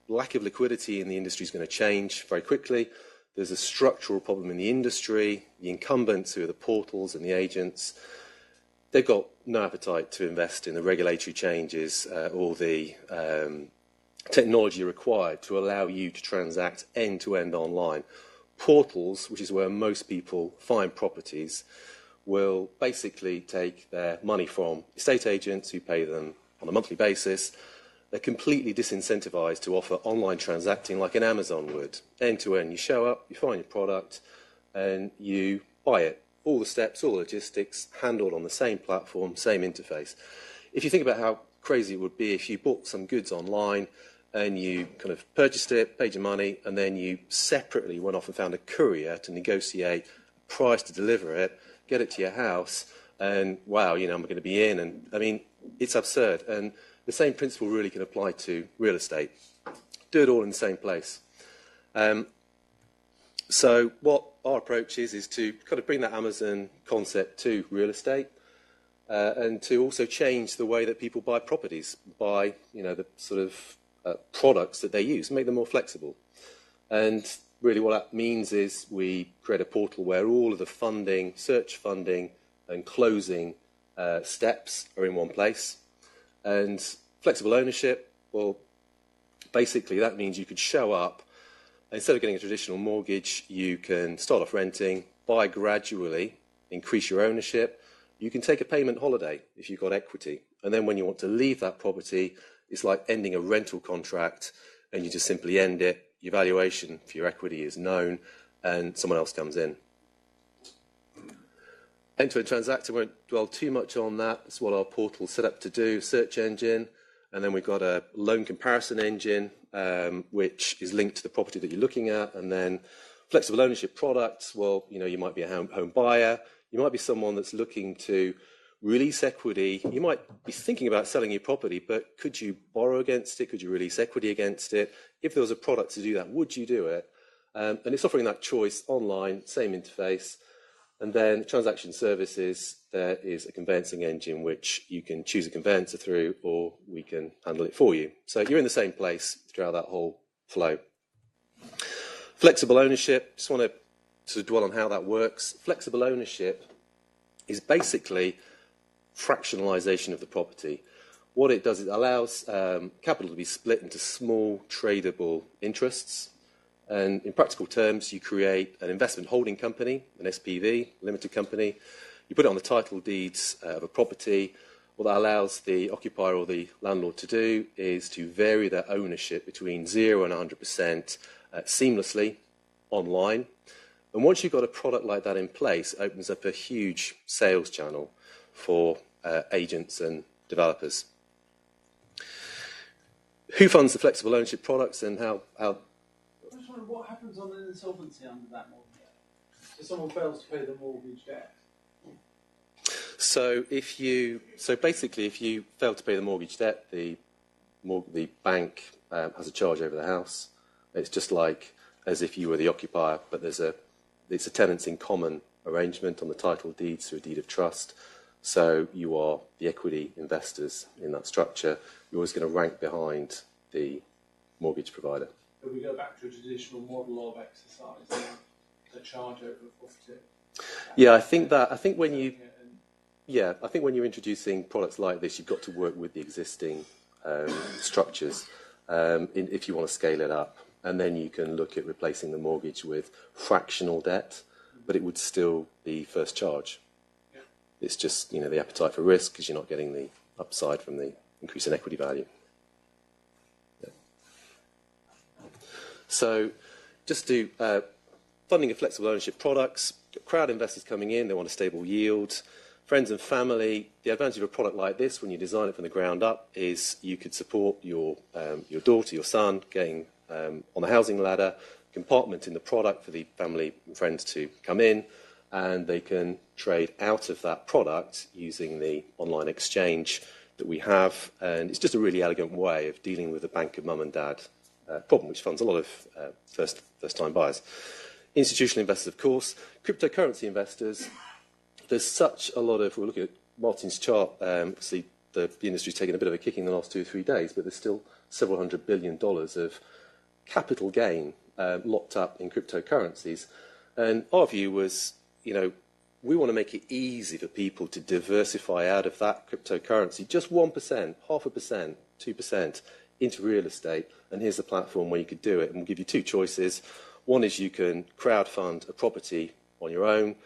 lack of liquidity in the industry is going to change very quickly. There's a structural problem in the industry. The incumbents, who are the portals and the agents, they've got no appetite to invest in the regulatory changes or the technology required to allow you to transact end-to-end online. Portals, which is where most people find properties, will basically take their money from estate agents who pay them on a monthly basis. They're completely disincentivized to offer online transacting like an Amazon would. End-to-end, you show up, you find your product, and you buy it. All the steps, all the logistics, handled on the same platform, same interface. If you think about how crazy it would be if you bought some goods online and you kind of purchased it, paid your money, and then you separately went off and found a courier to negotiate a price to deliver it, get it to your house, and wow, I'm going to be in. And I mean, it's absurd. And the same principle really can apply to real estate. Do it all in the same place. So what our approach is to kind of bring that Amazon concept to real estate and to also change the way that people buy properties, buy the sort of products that they use, make them more flexible. And really what that means is we create a portal where all of the funding, search funding and closing steps are in one place. And flexible ownership, well, basically that means you could show up. Instead of getting a traditional mortgage, you can start off renting, buy gradually, increase your ownership. You can take a payment holiday if you've got equity. And then when you want to leave that property, It's like ending a rental contract, and you just simply end it. Your valuation for your equity is known, and someone else comes in. End-to-end transactor, won't dwell too much on that. That's what our portal's set up to do, search engine, and then we've got a loan comparison engine, which is linked to the property that you're looking at, and then flexible ownership products. Well, you might be a home buyer, you might be someone that's looking to release equity. You might be thinking about selling your property, but could you borrow against it? Could you release equity against it? If there was a product to do that, would you do it? And it's offering that choice online, same interface. And then transaction services, there is a conveyancing engine which you can choose a conveyancer through, or we can handle it for you. So you're in the same place throughout that whole flow. Flexible ownership, just want to sort of dwell on how that works. Flexible ownership is basically fractionalization of the property. What it does is it allows capital to be split into small tradable interests. And in practical terms, you create an investment holding company, an SPV, limited company. You put it on the title deeds of a property. What that allows the occupier or the landlord to do is to vary their ownership between 0 and 100% seamlessly online. And once you've got a product like that in place, it opens up a huge sales channel for agents and developers. Who funds the flexible ownership products, and how What happens on an insolvency under that mortgage? So someone fails to pay the mortgage debt. So basically, if you fail to pay the mortgage debt, the bank has a charge over the house. It's just like as if you were the occupier, but it's a tenants in common arrangement on the title deeds through a deed of trust. So you are the equity investors in that structure. You're always going to rank behind the mortgage provider. But we go back to a traditional model of exercise, the charge over property. Yeah, I think when you're introducing products like this, you've got to work with the existing structures if you want to scale it up, and then you can look at replacing the mortgage with fractional debt, but it would still be first charge. Yeah. It's just the appetite for risk, because you're not getting the upside from the increase in equity value. So just to funding of flexible ownership products, crowd investors coming in, they want a stable yield. Friends and family, the advantage of a product like this when you design it from the ground up is you could support your daughter, your son, getting on the housing ladder, compartment in the product for the family and friends to come in, and they can trade out of that product using the online exchange that we have. And it's just a really elegant way of dealing with the bank of mum and dad problem, which funds a lot of first-time buyers. Institutional investors, of course. Cryptocurrency investors, there's such a lot of, we're looking at Martin's chart, obviously the industry's taken a bit of a kicking in the last 2 or 3 days, but there's still several $100 billion of capital gain locked up in cryptocurrencies. And our view was, we want to make it easy for people to diversify out of that cryptocurrency, just 1%, 0.5%, 2%, into real estate, and here's the platform where you could do it. And we'll give you 2 choices. One is you can crowdfund a property on your own,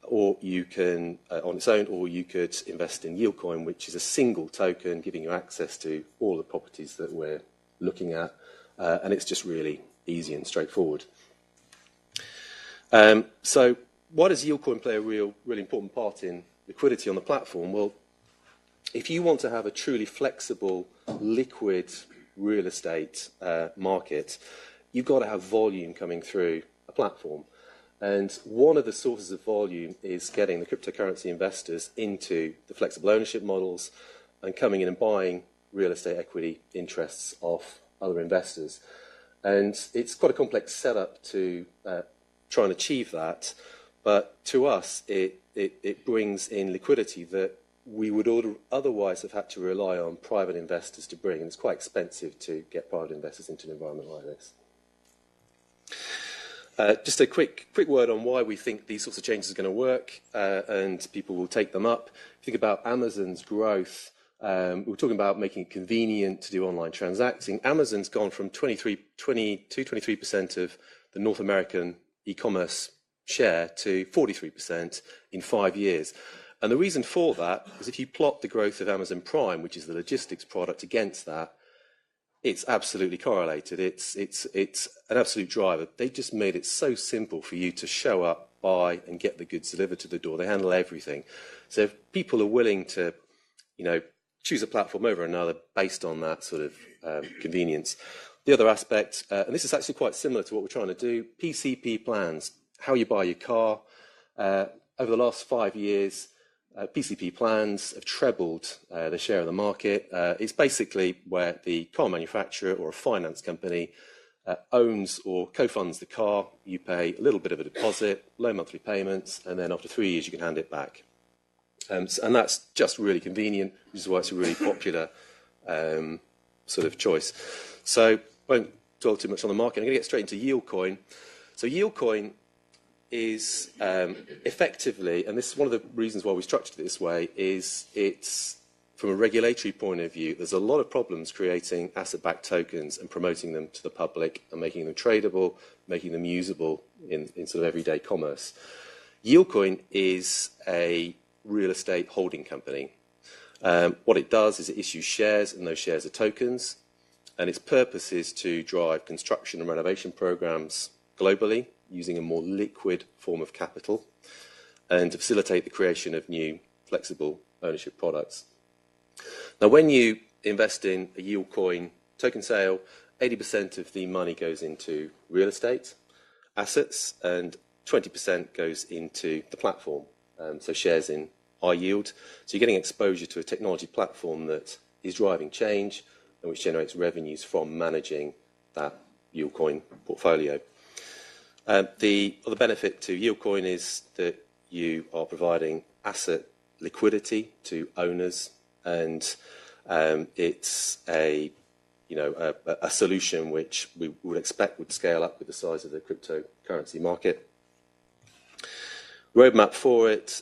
or you can on its own, or you could invest in Yieldcoin, which is a single token giving you access to all the properties that we're looking at, and it's just really easy and straightforward. So why does Yieldcoin play a really important part in liquidity on the platform? Well, if you want to have a truly flexible, liquid real estate market, you've got to have volume coming through a platform. And one of the sources of volume is getting the cryptocurrency investors into the flexible ownership models and coming in and buying real estate equity interests off other investors. And it's quite a complex setup to try and achieve that. But to us, it brings in liquidity that we would otherwise have had to rely on private investors to bring. And it's quite expensive to get private investors into an environment like this. Just a quick word on why we think these sorts of changes are going to work, and people will take them up. If you think about Amazon's growth, we were talking about making it convenient to do online transacting. Amazon's gone from 23% of the North American e-commerce share to 43% in 5 years. And the reason for that is if you plot the growth of Amazon Prime, which is the logistics product, against that, it's absolutely correlated. It's an absolute driver. They just made it so simple for you to show up, buy, and get the goods delivered to the door. They handle everything. So if people are willing to, choose a platform over another based on that sort of convenience. The other aspect, and this is actually quite similar to what we're trying to do, PCP plans, how you buy your car. Over the last 5 years, PCP plans have trebled the share of the market. It's basically where the car manufacturer or a finance company owns or co-funds the car. You pay a little bit of a deposit, low monthly payments, and then after 3 years you can hand it back. And that's just really convenient, which is why it's a really popular sort of choice. So I won't dwell too much on the market. I'm going to get straight into YieldCoin. So YieldCoin is effectively, and this is one of the reasons why we structured it this way, is it's, from a regulatory point of view, there's a lot of problems creating asset-backed tokens and promoting them to the public and making them tradable, making them usable in sort of everyday commerce. YieldCoin is a real estate holding company. What it does is it issues shares, and those shares are tokens, and its purpose is to drive construction and renovation programs globally using a more liquid form of capital and to facilitate the creation of new flexible ownership products. Now, when you invest in a YieldCoin token sale, 80% of the money goes into real estate assets and 20% goes into the platform, so shares in iYield. So you're getting exposure to a technology platform that is driving change and which generates revenues from managing that YieldCoin portfolio. The other benefit to YieldCoin is that you are providing asset liquidity to owners, and it's a solution which we would expect would scale up with the size of the cryptocurrency market. Roadmap for it: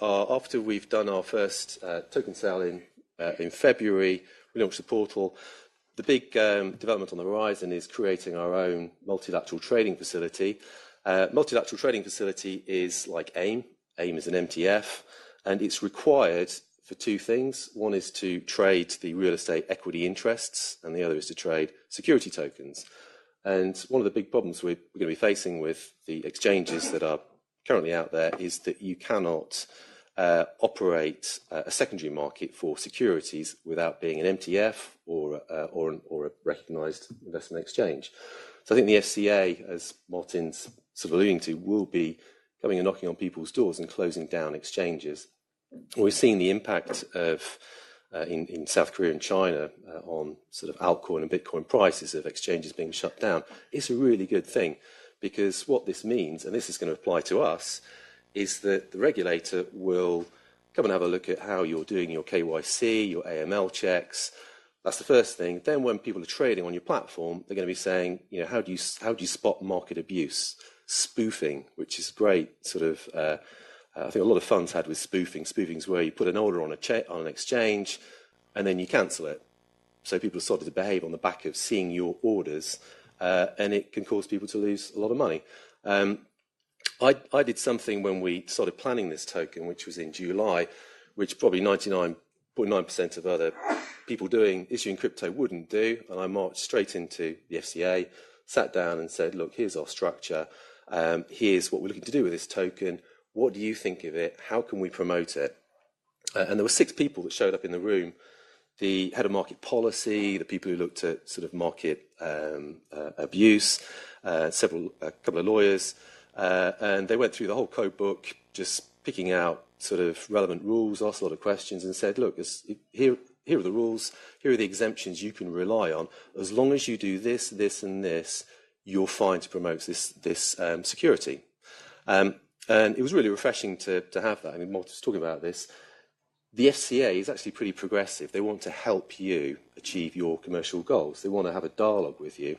after we've done our first token sale in February, we launched the portal. The big development on the horizon is creating our own multilateral trading facility. Multilateral trading facility is like AIM. AIM is an MTF, and it's required for two things. One is to trade the real estate equity interests, and the other is to trade security tokens. And one of the big problems we're going to be facing with the exchanges that are currently out there is that you cannot operate a secondary market for securities without being an MTF or a recognised investment exchange. So I think the FCA, as Martin's sort of alluding to, will be coming and knocking on people's doors and closing down exchanges. We've seen the impact of in South Korea and China on sort of altcoin and Bitcoin prices of exchanges being shut down. It's a really good thing, because what this means, and this is going to apply to us, is that the regulator will come and have a look at how you're doing your KYC, your AML checks. That's the first thing. Then when people are trading on your platform, they're going to be saying, how do you spot market abuse? Spoofing, which is great sort of, I think a lot of funds had with spoofing. Spoofing is where you put an order on an exchange and then you cancel it. So people are starting to behave on the back of seeing your orders, and it can cause people to lose a lot of money. I did something when we started planning this token, which was in July, which probably 99.9% of other people issuing crypto wouldn't do. And I marched straight into the FCA, sat down and said, look, here's our structure. Here's what we're looking to do with this token. What do you think of it? How can we promote it? And there were 6 people that showed up in the room: the head of market policy, the people who looked at sort of market abuse, a couple of lawyers, and they went through the whole code book, just picking out sort of relevant rules, asked a lot of questions, and said, look, here are the rules, here are the exemptions you can rely on. As long as you do this, this, and this, you're fine to promote this security. And it was really refreshing to have that. I mean, Martin was talking about this. The FCA is actually pretty progressive. They want to help you achieve your commercial goals. They want to have a dialogue with you.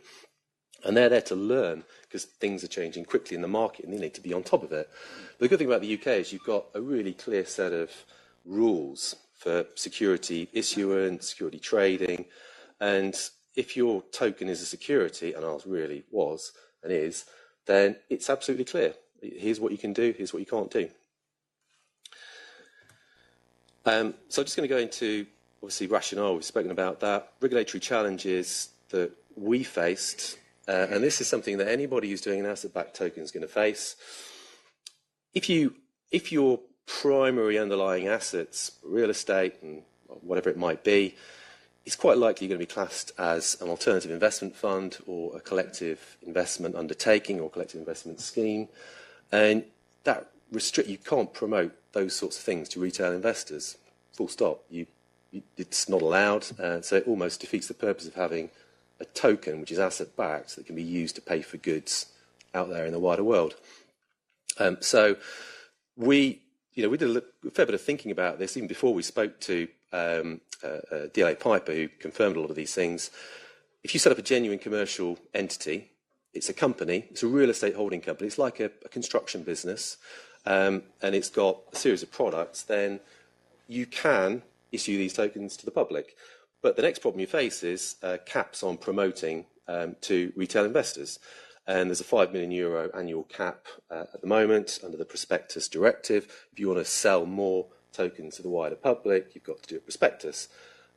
And they're there to learn, because things are changing quickly in the market and they need to be on top of it. But the good thing about the UK is you've got a really clear set of rules for security issuance, security trading. And if your token is a security, and ours really was and is, then it's absolutely clear. Here's what you can do, here's what you can't do. So I'm just going to go into obviously rationale, we've spoken about that. Regulatory challenges that we faced, and this is something that anybody who's doing an asset-backed token is going to face. If your primary underlying assets, real estate and whatever it might be, it's quite likely you're going to be classed as an alternative investment fund or a collective investment undertaking or collective investment scheme, and that you can't promote those sorts of things to retail investors. Full stop. It's not allowed, so it almost defeats the purpose of having a token which is asset-backed that can be used to pay for goods out there in the wider world. So we did a fair bit of thinking about this even before we spoke to DLA Piper, who confirmed a lot of these things. If you set up a genuine commercial entity, it's a company, it's a real estate holding company, it's like a construction business, and it's got a series of products, then you can issue these tokens to the public. But the next problem you face is caps on promoting to retail investors. And there's a €5 million annual cap at the moment under the prospectus directive. If you want to sell more tokens to the wider public, you've got to do a prospectus.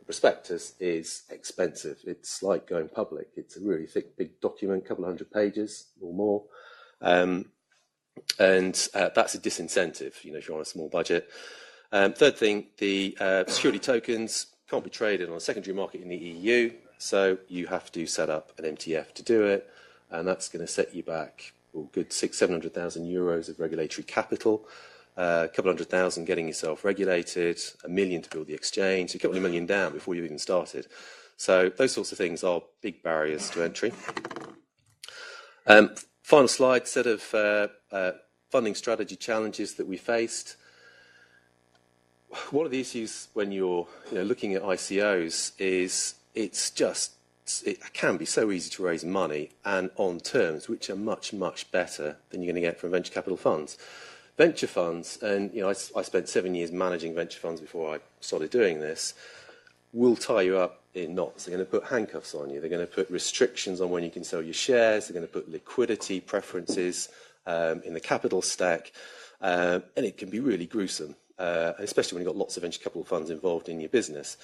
A prospectus is expensive. It's like going public. It's a really thick, big document, a couple of hundred pages or more. And that's a disincentive, if you're on a small budget. Third thing, the security tokens can't be traded on a secondary market in the EU, so you have to set up an MTF to do it, and that's going to set you back a good €700,000 of regulatory capital, a couple of £100,000 getting yourself regulated, $1 million to build the exchange, a couple of million down before you've even started. So those sorts of things are big barriers to entry. Final slide, set of funding strategy challenges that we faced. One of the issues when you're looking at ICOs is it can be so easy to raise money and on terms which are much, much better than you're going to get from venture capital funds. Venture funds, and I spent 7 years managing venture funds before I started doing this, will tie you up in knots. They're going to put handcuffs on you. They're going to put restrictions on when you can sell your shares. They're going to put liquidity preferences in the capital stack, and it can be really gruesome. Especially when you've got lots of venture capital funds involved in your business.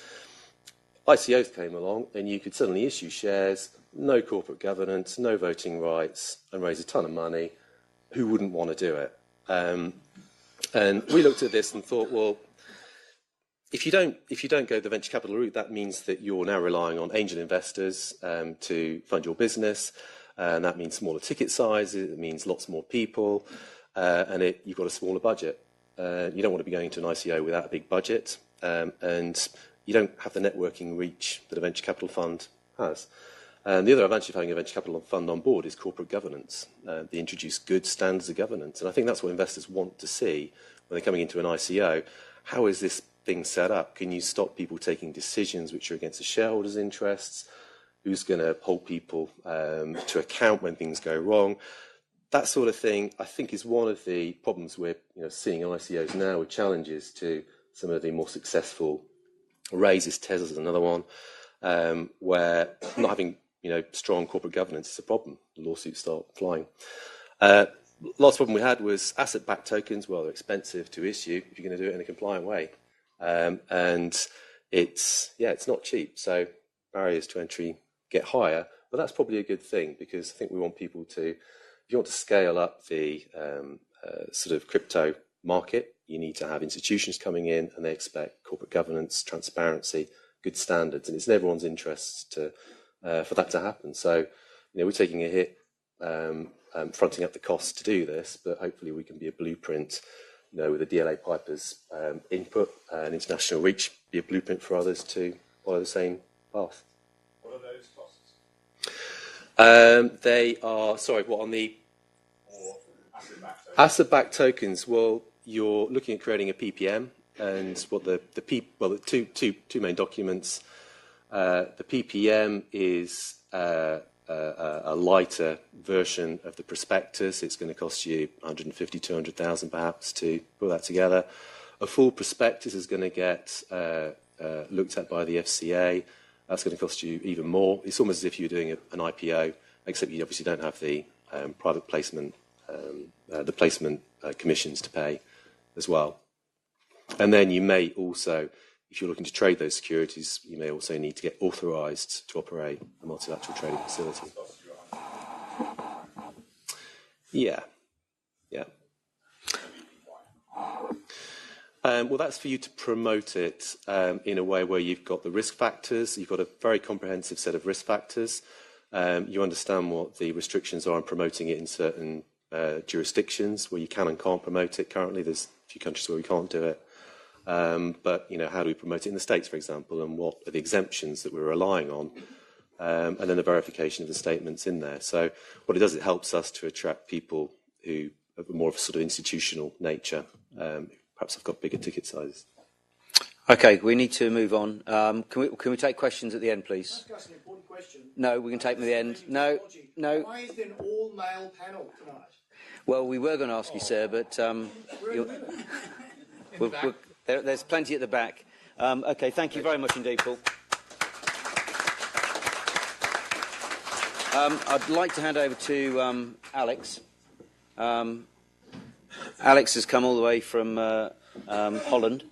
ICOs came along and you could suddenly issue shares, no corporate governance, no voting rights, and raise a ton of money. Who wouldn't want to do it? And we looked at this and thought, well, if you don't go the venture capital route, that means that you're now relying on angel investors to fund your business, and that means smaller ticket sizes, it means lots more people, and you've got a smaller budget. You don't want to be going into an ICO without a big budget, and you don't have the networking reach that a venture capital fund has. And the other advantage of having a venture capital fund on board is corporate governance. They introduce good standards of governance, and I think that's what investors want to see when they're coming into an ICO. How is this thing set up? Can you stop people taking decisions which are against the shareholders' interests? Who's going to hold people to account when things go wrong? That sort of thing, I think, is one of the problems we're seeing in ICOs now, with challenges to some of the more successful raises. Tesla's another one, where not having strong corporate governance is a problem. Lawsuits start flying. Last problem we had was asset-backed tokens. Well, they're expensive to issue if you're going to do it in a compliant way, and it's not cheap. So barriers to entry get higher, but that's probably a good thing, because I think we want people to. If you want to scale up the sort of crypto market, you need to have institutions coming in, and they expect corporate governance, transparency, good standards, and it's in everyone's interests for that to happen. So, we're taking a hit, fronting up the costs to do this, but hopefully we can be a blueprint, with the DLA Piper's input and international reach, be a blueprint for others to follow the same path. What are those costs? They are, on the Asset-backed asset-backed tokens. Well, you're looking at creating a PPM, and what the two main documents. The PPM is a lighter version of the prospectus. It's going to cost you 150, 200,000 perhaps to put that together. A full prospectus is going to get looked at by the FCA. That's going to cost you even more. It's almost as if you're doing an IPO, except you obviously don't have the private placement, the placement commissions to pay as well. And then you may also if you're looking to trade those securities, you may also need to get authorised to operate a multilateral trading facility. Yeah. Well, that's for you to promote it in a way where you've got the risk factors. You've got a very comprehensive set of risk factors. You understand what the restrictions are on promoting it in certain jurisdictions where you can and can't promote it. Currently, there's a few countries where we can't do it. But, how do we promote it in the States, for example, and what are the exemptions that we're relying on? And then the verification of the statements in there. So what it does, it helps us to attract people who are more of a sort of institutional nature. Perhaps I've got bigger ticket sizes. Okay, we need to move on. Can we take questions at the end, please? That's an important question. No, we can take them at the end. No. Why is there an all-male panel tonight? Well, we were going to ask you, sir, but there's plenty at the back. Okay, thank you very much indeed, Paul. I'd like to hand over to Alex. Alex has come all the way from Holland.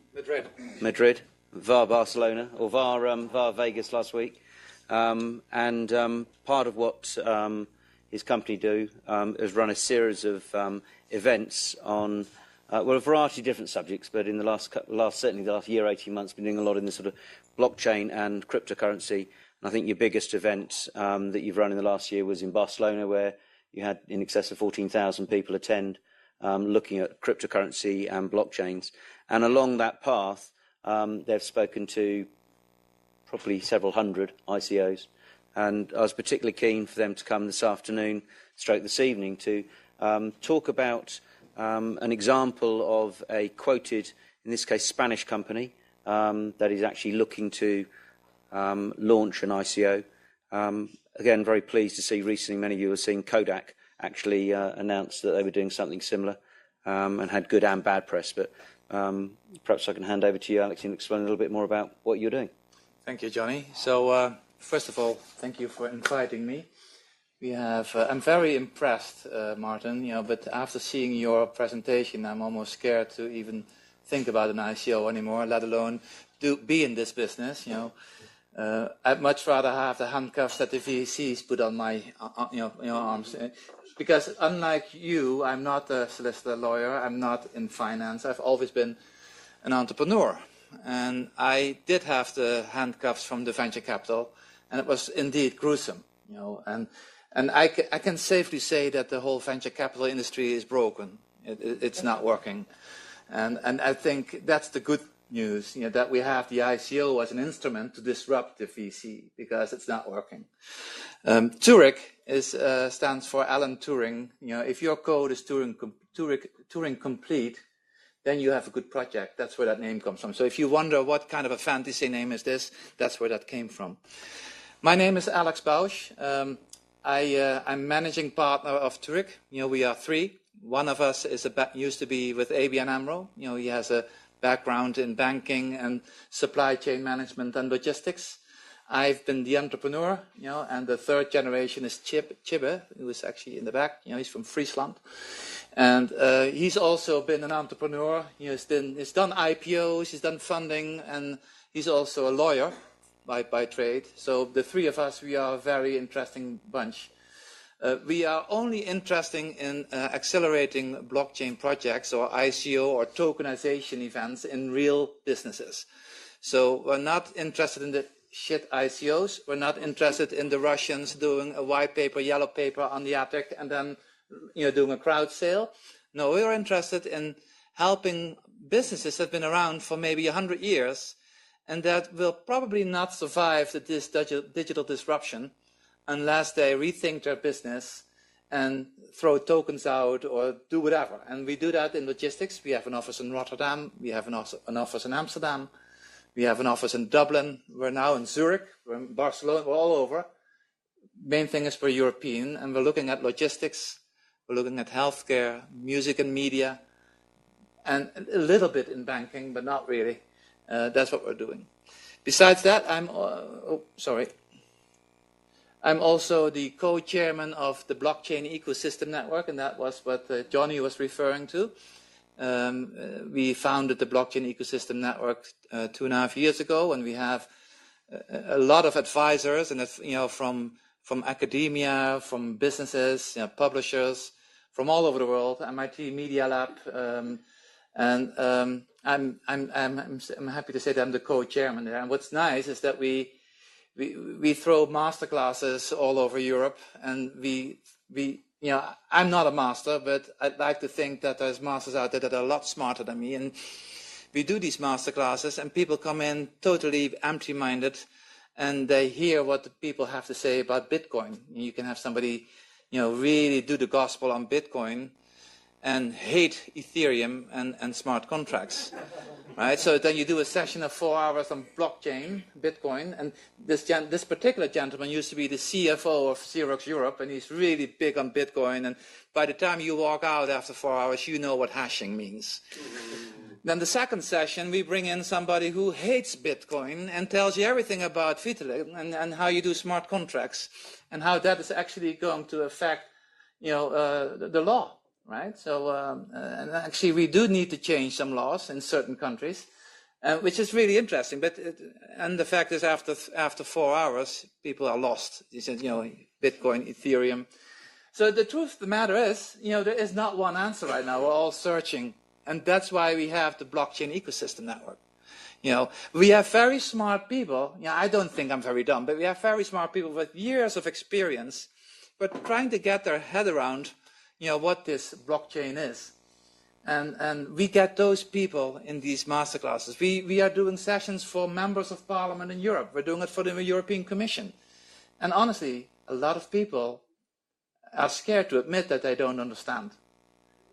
Madrid, via Barcelona, or via Vegas last week. And part of what his company do is run a series of events on a variety of different subjects, but in the certainly the last year, 18 months, been doing a lot in the sort of blockchain and cryptocurrency. And I think your biggest event that you've run in the last year was in Barcelona, where you had in excess of 14,000 people attend, looking at cryptocurrency and blockchains. And along that path, they've spoken to probably several hundred ICOs. And I was particularly keen for them to come this afternoon, stroke this evening, to talk about an example of a quoted, in this case, Spanish company that is actually looking to launch an ICO. Again, very pleased to see recently many of you have seen Kodak actually announced that they were doing something similar and had good and bad press. But perhaps I can hand over to you, Alex, and explain a little bit more about what you're doing. Thank you, Jonny. So, first of all, thank you for inviting me. We have. I'm very impressed, Martin. But after seeing your presentation, I'm almost scared to even think about an ICO anymore, let alone be in this business. I'd much rather have the handcuffs that the VCs put on my arms. Because unlike you, I'm not a solicitor lawyer. I'm not in finance. I've always been an entrepreneur. And I did have the handcuffs from the venture capital, and it was indeed gruesome. And I can safely say that the whole venture capital industry is broken. It's not working. And I think that's the good news, that we have the ICO as an instrument to disrupt the VC, because it's not working. TuriQ stands for Alan Turing. If your code is Turing complete, then you have a good project. That's where that name comes from. So if you wonder what kind of a fantasy name is this, that's where that came from. My name is Alex Bausch. I'm managing partner of TuriQ. We are three. One of us used to be with ABN AMRO. He has a background in banking and supply chain management and logistics. I've been the entrepreneur, and the third generation is Chibbe, who is actually in the back. He's from Friesland. And he's also been an entrepreneur. He's done IPOs, he's done funding, and he's also a lawyer by trade. So the three of us, we are a very interesting bunch. We are only interested in accelerating blockchain projects or ICO or tokenization events in real businesses. So we're not interested in the shit ICOs. We're not interested in the Russians doing a white paper, yellow paper on the attic and then doing a crowd sale. No, we're interested in helping businesses that have been around for maybe 100 years and that will probably not survive this digital disruption unless they rethink their business and throw tokens out or do whatever. And we do that in logistics. We have an office in Rotterdam. We have an office in Amsterdam. We have an office in Dublin. We're now in Zurich. We're in Barcelona. We're all over. Main thing is we're European, and we're looking at logistics. We're looking at healthcare, music and media, and a little bit in banking, but not really. That's what we're doing. Besides that, I'm also the co-chairman of the Blockchain Ecosystem Network, and that was what Jonny was referring to. We founded the Blockchain Ecosystem Network 2.5 years ago, and we have a lot of advisors, and from academia, from businesses, publishers, from all over the world. MIT Media Lab, and I'm happy to say that I'm the co-chairman there. And what's nice is that we throw masterclasses all over Europe, and I'm not a master, but I'd like to think that there's masters out there that are a lot smarter than me, and we do these masterclasses, and people come in totally empty-minded, and they hear what the people have to say about Bitcoin. You can have somebody, really do the gospel on Bitcoin and hate Ethereum and smart contracts, right? So then you do a session of 4 hours on blockchain, Bitcoin, and this particular gentleman used to be the CFO of Xerox Europe, and he's really big on Bitcoin, and by the time you walk out after 4 hours, you know what hashing means. Then the second session, we bring in somebody who hates Bitcoin and tells you everything about Vitalik and how you do smart contracts and how that is actually going to affect, the law, right? So, and actually, we do need to change some laws in certain countries, which is really interesting. But and the fact is, after 4 hours, people are lost. He said, Bitcoin, Ethereum. So the truth of the matter is, there is not one answer right now. We're all searching. And that's why we have the Blockchain Ecosystem Network. We have very smart people. I don't think I'm very dumb, but we have very smart people with years of experience, but trying to get their head around, what this blockchain is. And we get those people in these masterclasses. We are doing sessions for members of parliament in Europe. We're doing it for the European Commission. And honestly, a lot of people are scared to admit that they don't understand.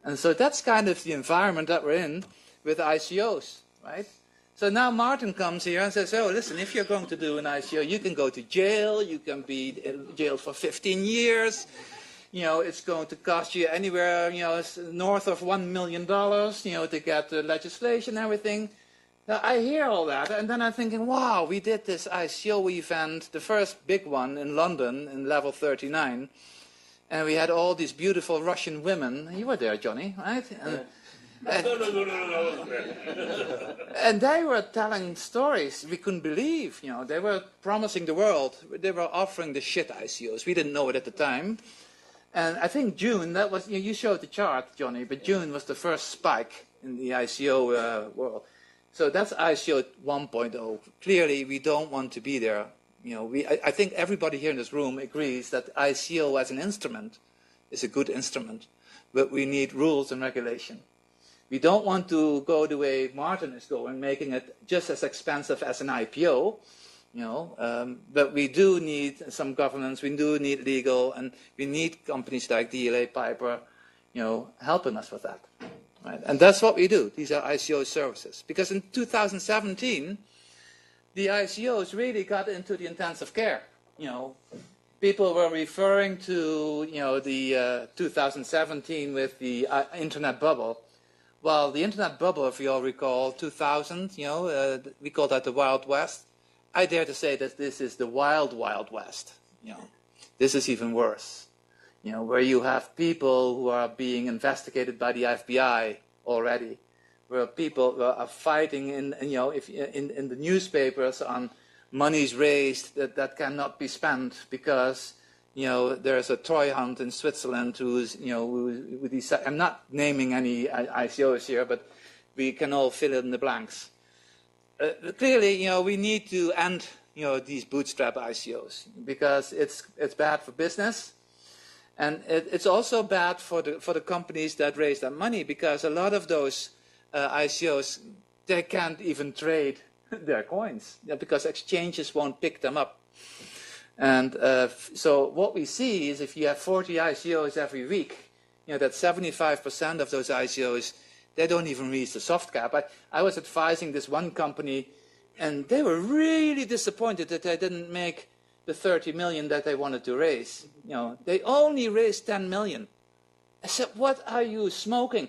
And so that's kind of the environment that we're in with ICOs, right? So now Martin comes here and says, oh, listen, if you're going to do an ICO, you can go to jail, you can be jailed for 15 years, it's going to cost you anywhere, north of $1 million, to get the legislation and everything. Now, I hear all that, and then I'm thinking, wow, we did this ICO event, the first big one in London in level 39, and we had all these beautiful Russian women. You were there, Jonny, right? No, I wasn't there. And they were telling stories we couldn't believe. They were promising the world. They were offering the shit ICOs. We didn't know it at the time. And I think June, that was, you showed the chart, Jonny, but June was the first spike in the ICO world. So that's ICO 1.0. Clearly, we don't want to be there. I think everybody here in this room agrees that ICO as an instrument is a good instrument, but we need rules and regulation. We don't want to go the way Martin is going, making it just as expensive as an IPO, but we do need some governance, we do need legal, and we need companies like DLA Piper, helping us with that. Right? And that's what we do. These are ICO services. Because in 2017, the ICOs really got into the intensive care. People were referring to, the 2017 with the internet bubble. Well, the internet bubble, if you all recall, 2000, we call that the Wild West. I dare to say that this is the Wild, Wild West. This is even worse. Where you have people who are being investigated by the FBI already. Where people are fighting in the newspapers on monies raised that cannot be spent because there's a toy hunt in Switzerland who's I'm not naming any ICOs here, but we can all fill in the blanks. Clearly, we need to end these bootstrap ICOs because it's bad for business. And it's also bad for the companies that raise that money because a lot of those ICOs, they can't even trade their coins because exchanges won't pick them up. And so what we see is if you have 40 ICOs every week, that 75% of those ICOs, they don't even reach the soft cap. I was advising this one company, and they were really disappointed that they didn't make the 30 million that they wanted to raise. They only raised 10 million. I said, what are you smoking?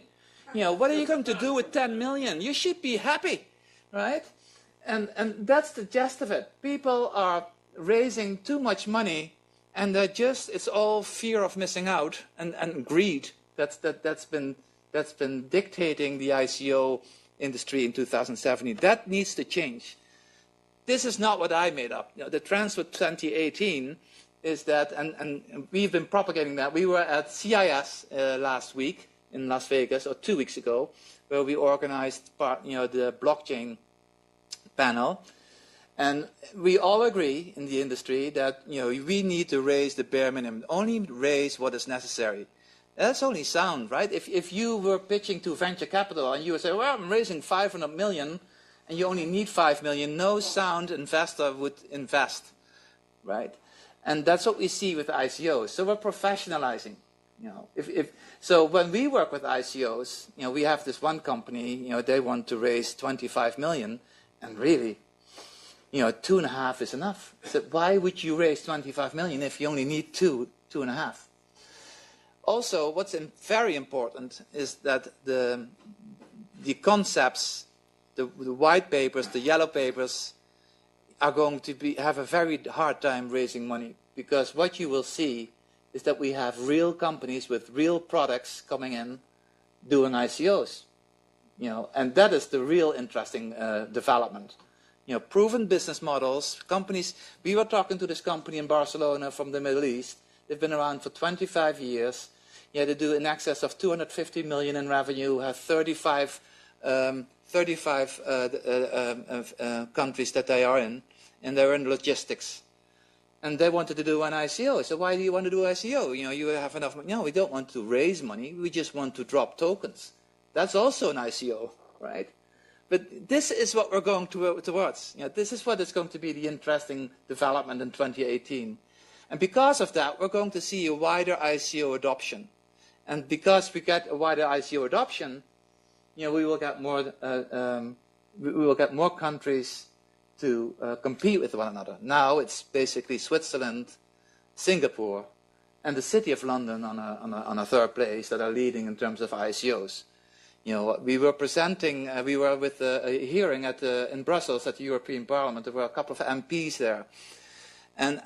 What are you going to do with 10 million? You should be happy, right? And that's the gist of it. People are raising too much money, and it's all fear of missing out and greed that's that's been dictating the ICO industry in 2017. That needs to change. This is not what I made up. The trends for 2018 is that, and we've been propagating that. We were at CIS last week in Las Vegas, or 2 weeks ago, where we organized the blockchain panel. And we all agree in the industry that we need to raise the bare minimum, only raise what is necessary. That's only sound, right? If you were pitching to venture capital and you would say, well, I'm raising 500 million and you only need 5 million, no sound investor would invest, right? And that's what we see with ICOs. So we're professionalizing. So when we work with ICOs, we have this one company, they want to raise 25 million, and really, 2.5 is enough. So why would you raise 25 million if you only need 2.5? Also, what's very important is that the concepts, the white papers, the yellow papers, are going to have a very hard time raising money, because what you will see is that we have real companies with real products coming in doing ICOs, and that is the real interesting development. Proven business models, companies. We were talking to this company in Barcelona from the Middle East. They've been around for 25 years. They do in excess of 250 million in revenue, have 35 countries that they are in, and they're in logistics. And they wanted to do an ICO. So why do you want to do ICO? You have enough money. No, we don't want to raise money. We just want to drop tokens. That's also an ICO, right? But this is what we're going towards. This is what is going to be the interesting development in 2018. And because of that, we're going to see a wider ICO adoption. And because we get a wider ICO adoption, we will get more countries to compete with one another. Now it's basically Switzerland, Singapore, and the City of London on a third place that are leading in terms of ICOs. We were presenting. We were with a hearing in Brussels at the European Parliament. There were a couple of MPs there, and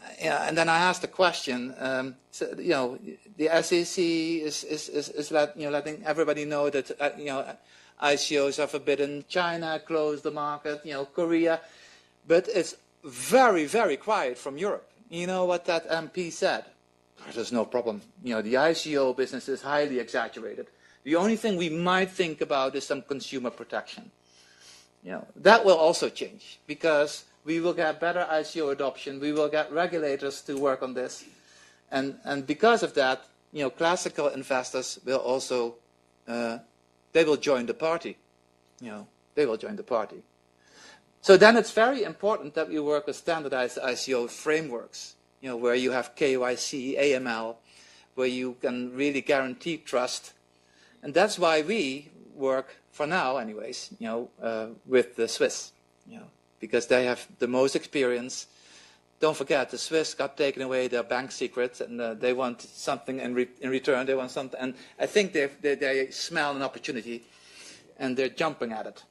then I asked a question. The SEC is letting everybody know that ICOs are forbidden. China closed the market. Korea. But it's very, very quiet from Europe. You know what that MP said? There's no problem. The ICO business is highly exaggerated. The only thing we might think about is some consumer protection. That will also change, because we will get better ICO adoption. We will get regulators to work on this. And because of that, classical investors will also, they will join the party. They will join the party. So then it's very important that we work with standardized ICO frameworks, where you have KYC, AML, where you can really guarantee trust. And that's why we work, for now anyways, with the Swiss, because they have the most experience. Don't forget, the Swiss got taken away their bank secrets, and they want something in return. They want something, and I think they smell an opportunity, and they're jumping at it.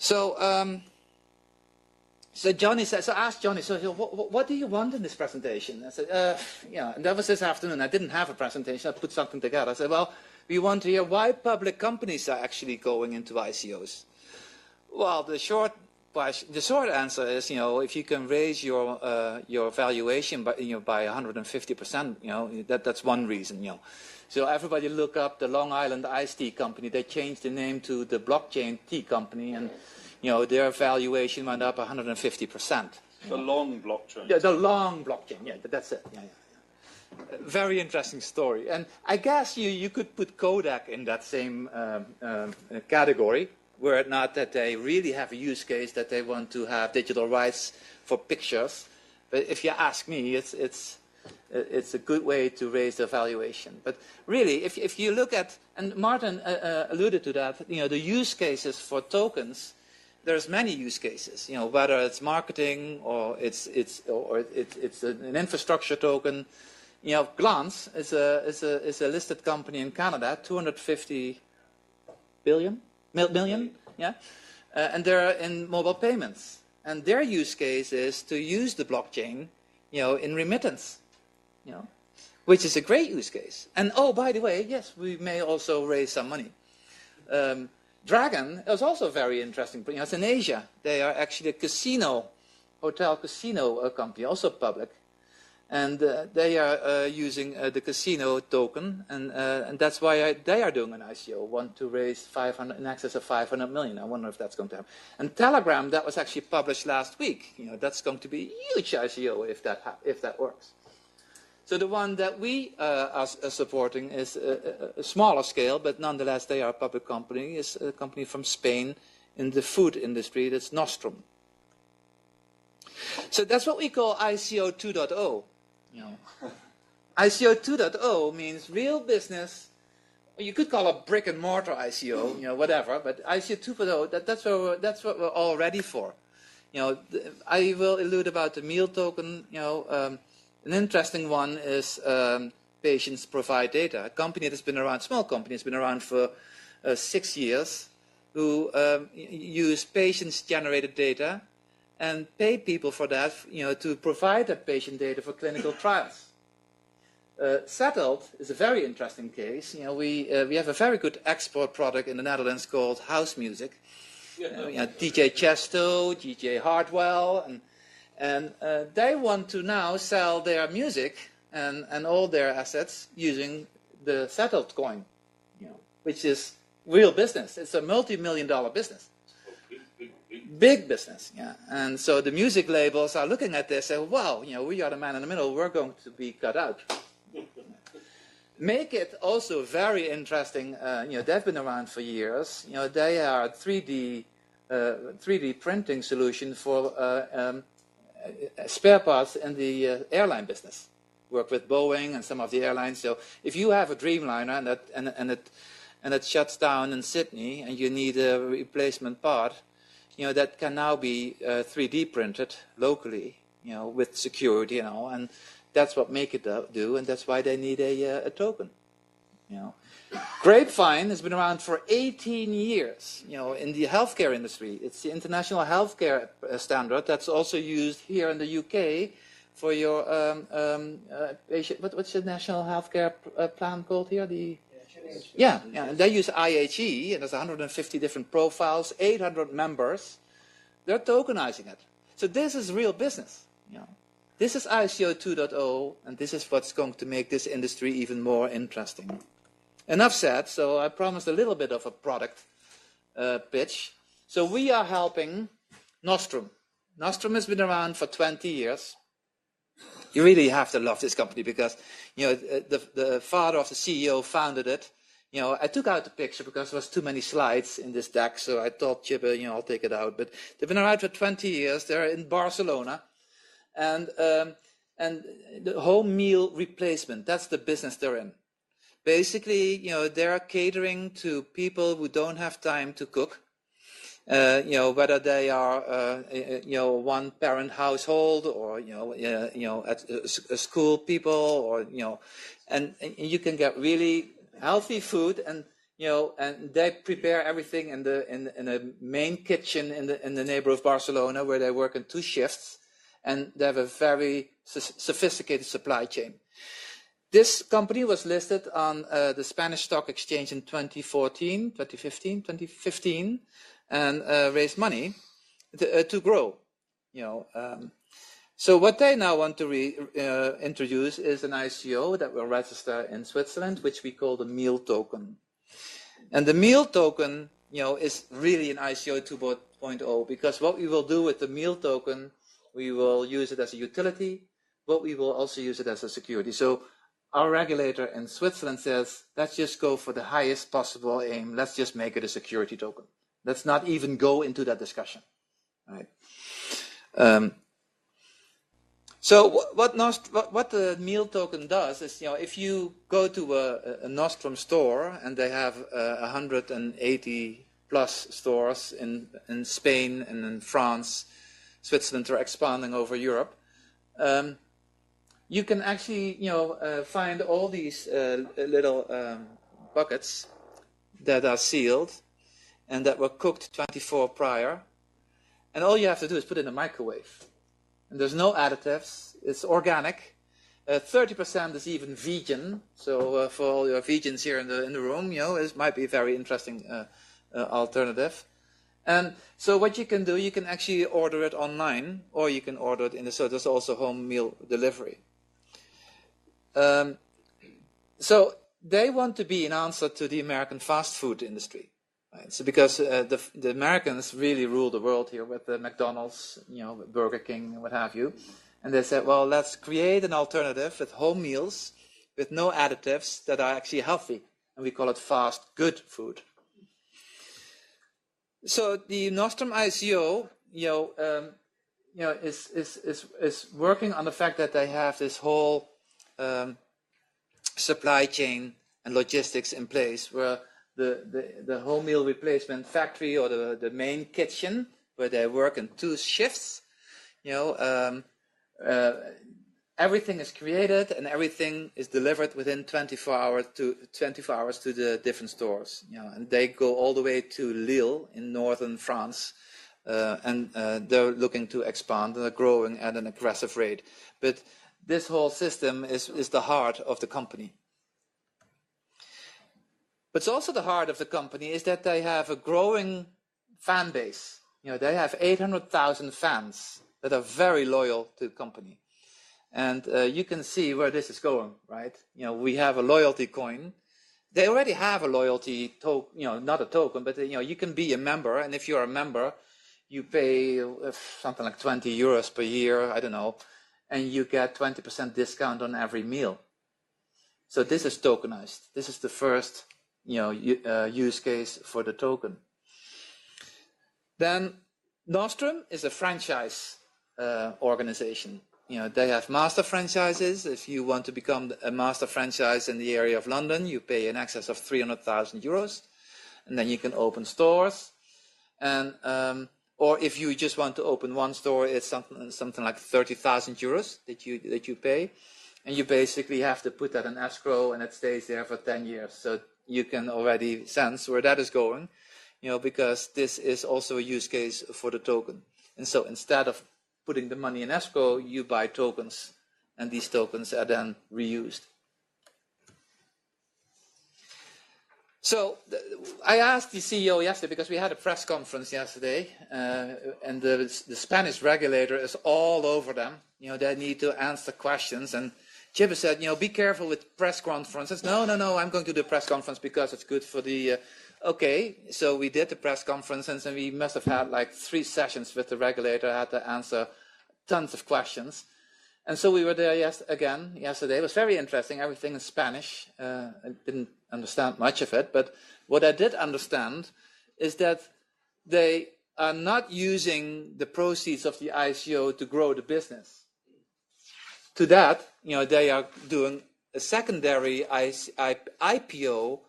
So Jonny said. So I asked Jonny. So what do you want in this presentation? I said, and that was this afternoon. I didn't have a presentation. I put something together. I said, well, we want to hear why public companies are actually going into ICOs. Well, the short answer is, if you can raise your valuation by 150%, that's one reason. So everybody look up the Long Island iced tea company. They changed the name to the Blockchain Tea Company, and their valuation went up 150%. The long blockchain. Yeah, the long blockchain. Yeah, that's it. Yeah. Very interesting story. And I guess you could put Kodak in that same category, were it not that they really have a use case that they want to have digital rights for pictures. But if you ask me, it's a good way to raise the valuation. But really, if you look at, and Martin alluded to that, the use cases for tokens, there's many use cases. Whether it's marketing or it's an infrastructure token. Glance is a listed company in Canada, 250 million, yeah, and they're in mobile payments, and their use case is to use the blockchain, in remittance. which is a great use case. And oh, by the way, yes, we may also raise some money. Dragon is also very interesting. It's in Asia. They are actually a hotel casino company, also public. And they are using the casino token, and that's why they are doing an ICO, want to raise in excess of 500 million. I wonder if that's going to happen. And Telegram, that was actually published last week. That's going to be a huge ICO if that works. So the one that we are supporting is a smaller scale, but nonetheless they are a public company. Is a company from Spain in the food industry. That's Nostrum. So that's what we call ICO 2.0. ICO 2.0 means real business. You could call it brick and mortar ICO, whatever. But ICO 2.0, that's what we're all ready for. I will allude about the meal token. An interesting one is Patients Provide Data, a company that's been around, small company, has been around for 6 years, who use patients-generated data and pay people for that, to provide that patient data for clinical trials. Settled is a very interesting case. We have a very good export product in the Netherlands called house music. DJ Chesto, DJ Hardwell, and they want to now sell their music and all their assets using the Settled coin, which is real business. It's a multi-million-dollar business. Big business, yeah. And so the music labels are looking at this and say, wow, we are the man in the middle, we're going to be cut out. Make it also very interesting, they've been around for years. They are a 3D printing solution for spare parts in the airline business. Work with Boeing and some of the airlines. So if you have a Dreamliner and it shuts down in Sydney and you need a replacement part, that can now be 3D printed locally, with security, and that's what Make It do, and that's why they need a token. Grapevine has been around for 18 years, in the healthcare industry. It's the international healthcare standard that's also used here in the UK for your patient. What's the national healthcare plan called here? Yeah, they use IHE, and there's 150 different profiles, 800 members. They're tokenizing it. So this is real business. This is ICO 2.0, and this is what's going to make this industry even more interesting. Enough said, so I promised a little bit of a product pitch. So we are helping Nostrum. Nostrum has been around for 20 years. You really have to love this company because, the father of the CEO founded it. I took out the picture because there was too many slides in this deck, so I thought, Chibbe, I'll take it out. But they've been around for 20 years. They're in Barcelona. And the home meal replacement, that's the business they're in. Basically, they're catering to people who don't have time to cook. Whether they are, one-parent household or, at a school people or, and you can get really healthy food and, and they prepare everything in the main kitchen in the neighborhood of Barcelona where they work in 2 shifts and they have a very sophisticated supply chain. This company was listed on the Spanish Stock Exchange in 2015, and raised money to grow. So what they now want to introduce is an ICO that will register in Switzerland, which we call the meal token. And the meal token, is really an ICO 2.0 because what we will do with the meal token, we will use it as a utility, but we will also use it as a security. So our regulator in Switzerland says, let's just go for the highest possible aim. Let's just make it a security token. Let's not even go into that discussion. Right? So what the meal token does is, if you go to a Nostrum store and they have 180 plus stores in Spain and in France, Switzerland are expanding over Europe. You can actually, find all these little buckets that are sealed and that were cooked 24 prior. And all you have to do is put it in a microwave. And there's no additives. It's organic. 30% is even vegan. So for all your vegans here in the room, it might be a very interesting alternative. And so what you can do, you can actually order it online, or you can order it so there's also home meal delivery. So they want to be an answer to the American fast food industry. Right? So because the Americans really rule the world here with the McDonald's, Burger King, what have you. And they said, well, let's create an alternative with home meals, with no additives that are actually healthy. And we call it fast, good food. So the Nostrum ICO, is working on the fact that they have this whole supply chain and logistics in place, where the home meal replacement factory or the main kitchen, where they work in 2 shifts, everything is created and everything is delivered within 24 hours to the different stores. And they go all the way to Lille in northern France, and they're looking to expand and they're growing at an aggressive rate. But this whole system is the heart of the company. But it's also the heart of the company is that they have a growing fan base. They have 800,000 fans that are very loyal to the company. And you can see where this is going, right? We have a loyalty coin. They already have a loyalty token, not a token, but you can be a member. And if you're a member, you pay something like 20 euros per year, I don't know, and you get 20% discount on every meal. So this is tokenized. This is the first, use case for the token. Then Nostrum is a franchise organization. They have master franchises. If you want to become a master franchise in the area of London, you pay in excess of 300,000 euros, and then you can open stores. And or if you just want to open one store, it's something like 30,000 euros that you pay, and you basically have to put that in escrow, and it stays there for 10 years. So you can already sense where that is going, because this is also a use case for the token. And so instead of putting the money in escrow, you buy tokens, and these tokens are then reused. So I asked the CEO yesterday, because we had a press conference yesterday, and the Spanish regulator is all over them. They need to answer questions. And Chibba said, be careful with press conferences. No, I'm going to do the press conference because it's good for the... Okay, so we did the press conference, and we must have had like 3 sessions with the regulator, had to answer tons of questions. And so we were there yesterday. It was very interesting, everything in Spanish. I didn't understand much of it, but what I did understand is that they are not using the proceeds of the ICO to grow the business. To that, they are doing a secondary IPO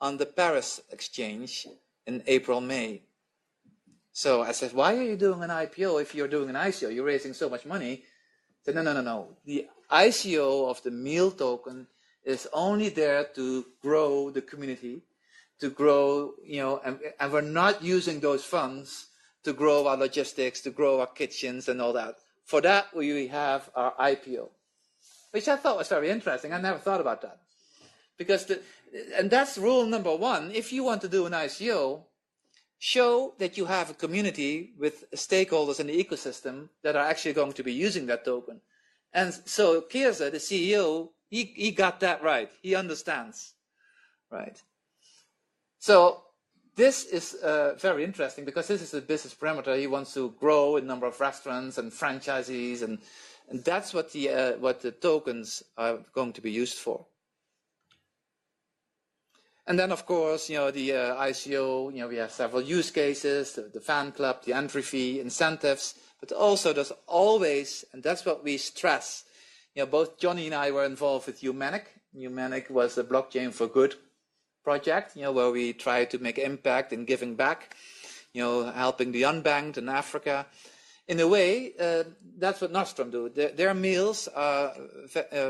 on the Paris exchange in April, May. So I said, why are you doing an IPO if you're doing an ICO? You're raising so much money. I said, no. The ICO of the meal token is only there to grow the community, to grow, and we're not using those funds to grow our logistics, to grow our kitchens and all that. For that, we have our IPO, which I thought was very interesting. I never thought about that. And that's rule number 1. If you want to do an ICO, show that you have a community with stakeholders in the ecosystem that are actually going to be using that token. And so Kirza, the CEO, he got that right. He understands, right? So this is very interesting, because this is a business parameter. He wants to grow a number of restaurants and franchisees, and that's what the tokens are going to be used for. And then, of course, the ICO, we have several use cases, the fan club, the entry fee, incentives, but also there's always, and that's what we stress, both Jonny and I were involved with Humanic. Humanic was a blockchain for good project, where we try to make impact in giving back, helping the unbanked in Africa. In a way, that's what Nostrum do. Their meals are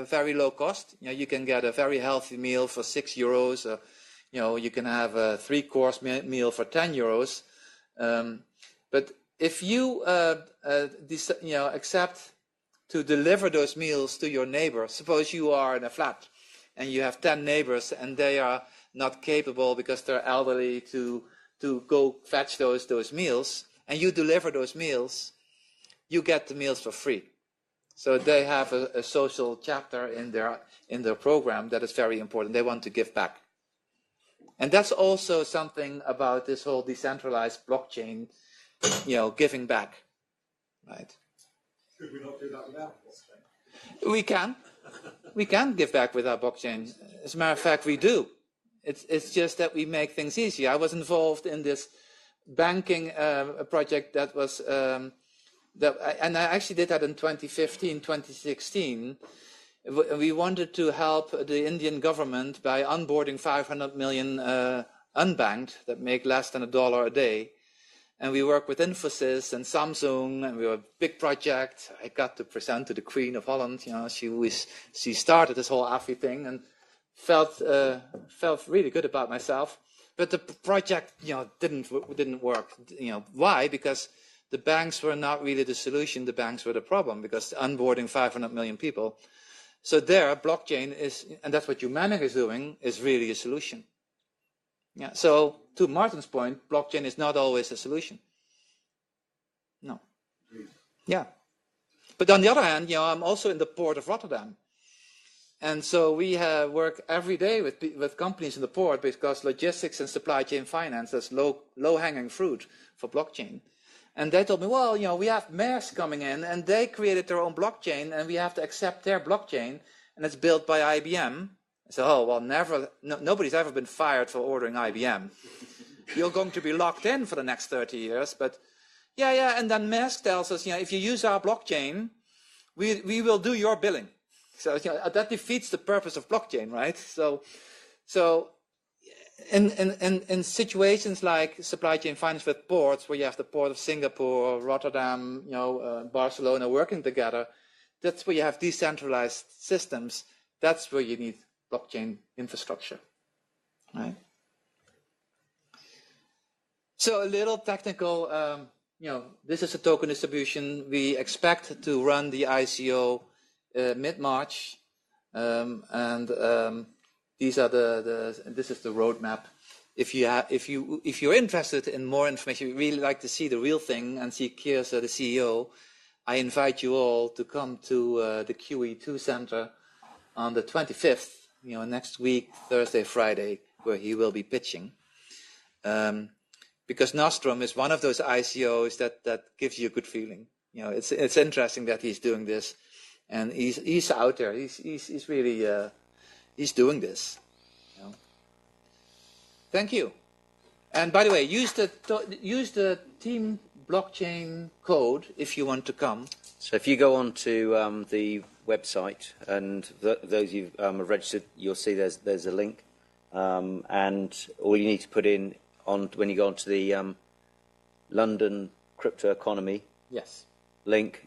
very low cost. You can get a very healthy meal for €6. You can have a 3-course meal for €10. But if you accept to deliver those meals to your neighbor. Suppose you are in a flat and you have 10 neighbors and they are not capable because they're elderly to go fetch those meals, and you deliver those meals, you get the meals for free. So they have a social chapter in their program that is very important. They want to give back. And that's also something about this whole decentralized blockchain, giving back, right? Could we not do that without blockchain? We can give back without blockchain. As a matter of fact, we do. It's just that we make things easier. I was involved in this banking project that was, and I actually did that in 2015, 2016. We wanted to help the Indian government by onboarding 500 million unbanked that make less than $1 a day. And we work with Infosys and Samsung, and we were a big project. I got to present to the Queen of Holland. She started this whole AFI thing, and felt really good about myself. But the project, didn't work. Why? Because the banks were not really the solution. The banks were the problem, because onboarding 500 million people. So there, blockchain is, and that's what Humanic is doing, is really a solution. Yeah. So to Martin's point, blockchain is not always a solution. No. Yeah. But on the other hand, I'm also in the port of Rotterdam. And so we work every day with companies in the port, because logistics and supply chain finance is low-hanging fruit for blockchain. And they told me, well, we have Maersk coming in, and they created their own blockchain, and we have to accept their blockchain, and it's built by IBM. I said, oh, well, nobody's ever been fired for ordering IBM. You're going to be locked in for the next 30 years. But yeah, and then Maersk tells us, if you use our blockchain, we will do your billing. So that defeats the purpose of blockchain, right? So in situations like supply chain finance with ports, where you have the port of Singapore, Rotterdam, Barcelona working together, that's where you have decentralized systems. That's where you need blockchain infrastructure, right? So a little technical, this is a token distribution. We expect to run the ICO mid-March, and these are this is the roadmap. If you're interested in more information, you really like to see the real thing and see Keers, the CEO, I invite you all to come to the QE2 Center on the 25th, next week, Thursday, Friday, where he will be pitching. Because Nostrum is one of those ICOs that gives you a good feeling. It's interesting that he's doing this, and he's out there. He's really he's doing this. Thank you. And by the way, use the Team Blockchain code if you want to come. So if you go on to the website, and those of you are registered, you'll see there's a link, and all you need to put in when you go onto the London crypto economy link,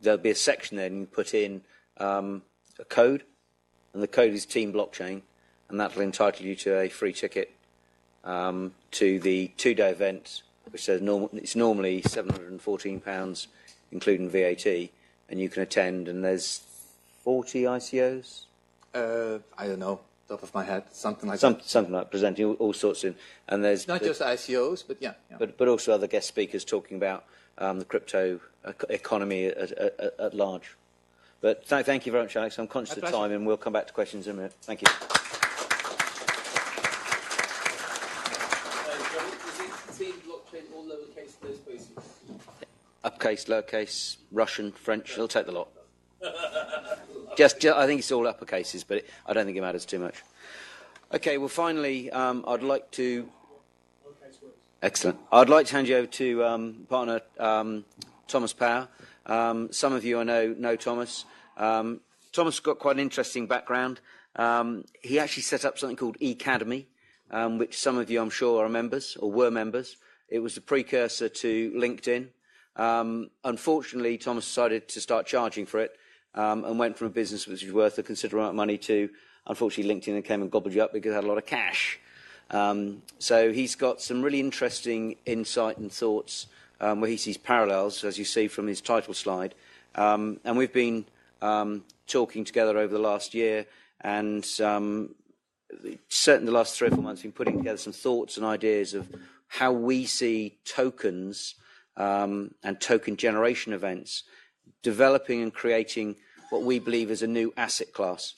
there'll be a section there, and you put in a code, and the code is Team Blockchain, and that will entitle you to a free ticket to the 2-day event, which says it's normally £714, including VAT, and you can attend. And there's 40 ICOs. I don't know, top of my head, something like that. Something like presenting all sorts of, and there's not just ICOs, but yeah. But also other guest speakers talking about the crypto economy at large. But thank you very much, Alex. I'm conscious of time, and we'll come back to questions in a minute. Thank you. Team Blockchain, all lowercase, no spaces. Uppercase, lowercase, Russian, French, they'll take the lot. Just I think it's all uppercases, but I don't think it matters too much. Okay, well, finally, I'd like to... Excellent. I'd like to hand you over to partner Thomas Power. Some of you I know Thomas. Thomas has got quite an interesting background. He actually set up something called eCademy, which some of you, I'm sure, are members or were members. It was the precursor to LinkedIn. Unfortunately, Thomas decided to start charging for it, and went from a business which was worth a considerable amount of money to, unfortunately, LinkedIn came and gobbled you up because it had a lot of cash. So he's got some really interesting insight and thoughts where he sees parallels, as you see from his title slide, And we've been talking together over the last year, and certainly the last 3 or 4 months, been putting together some thoughts and ideas of how we see tokens and token generation events developing and creating what we believe is a new asset class.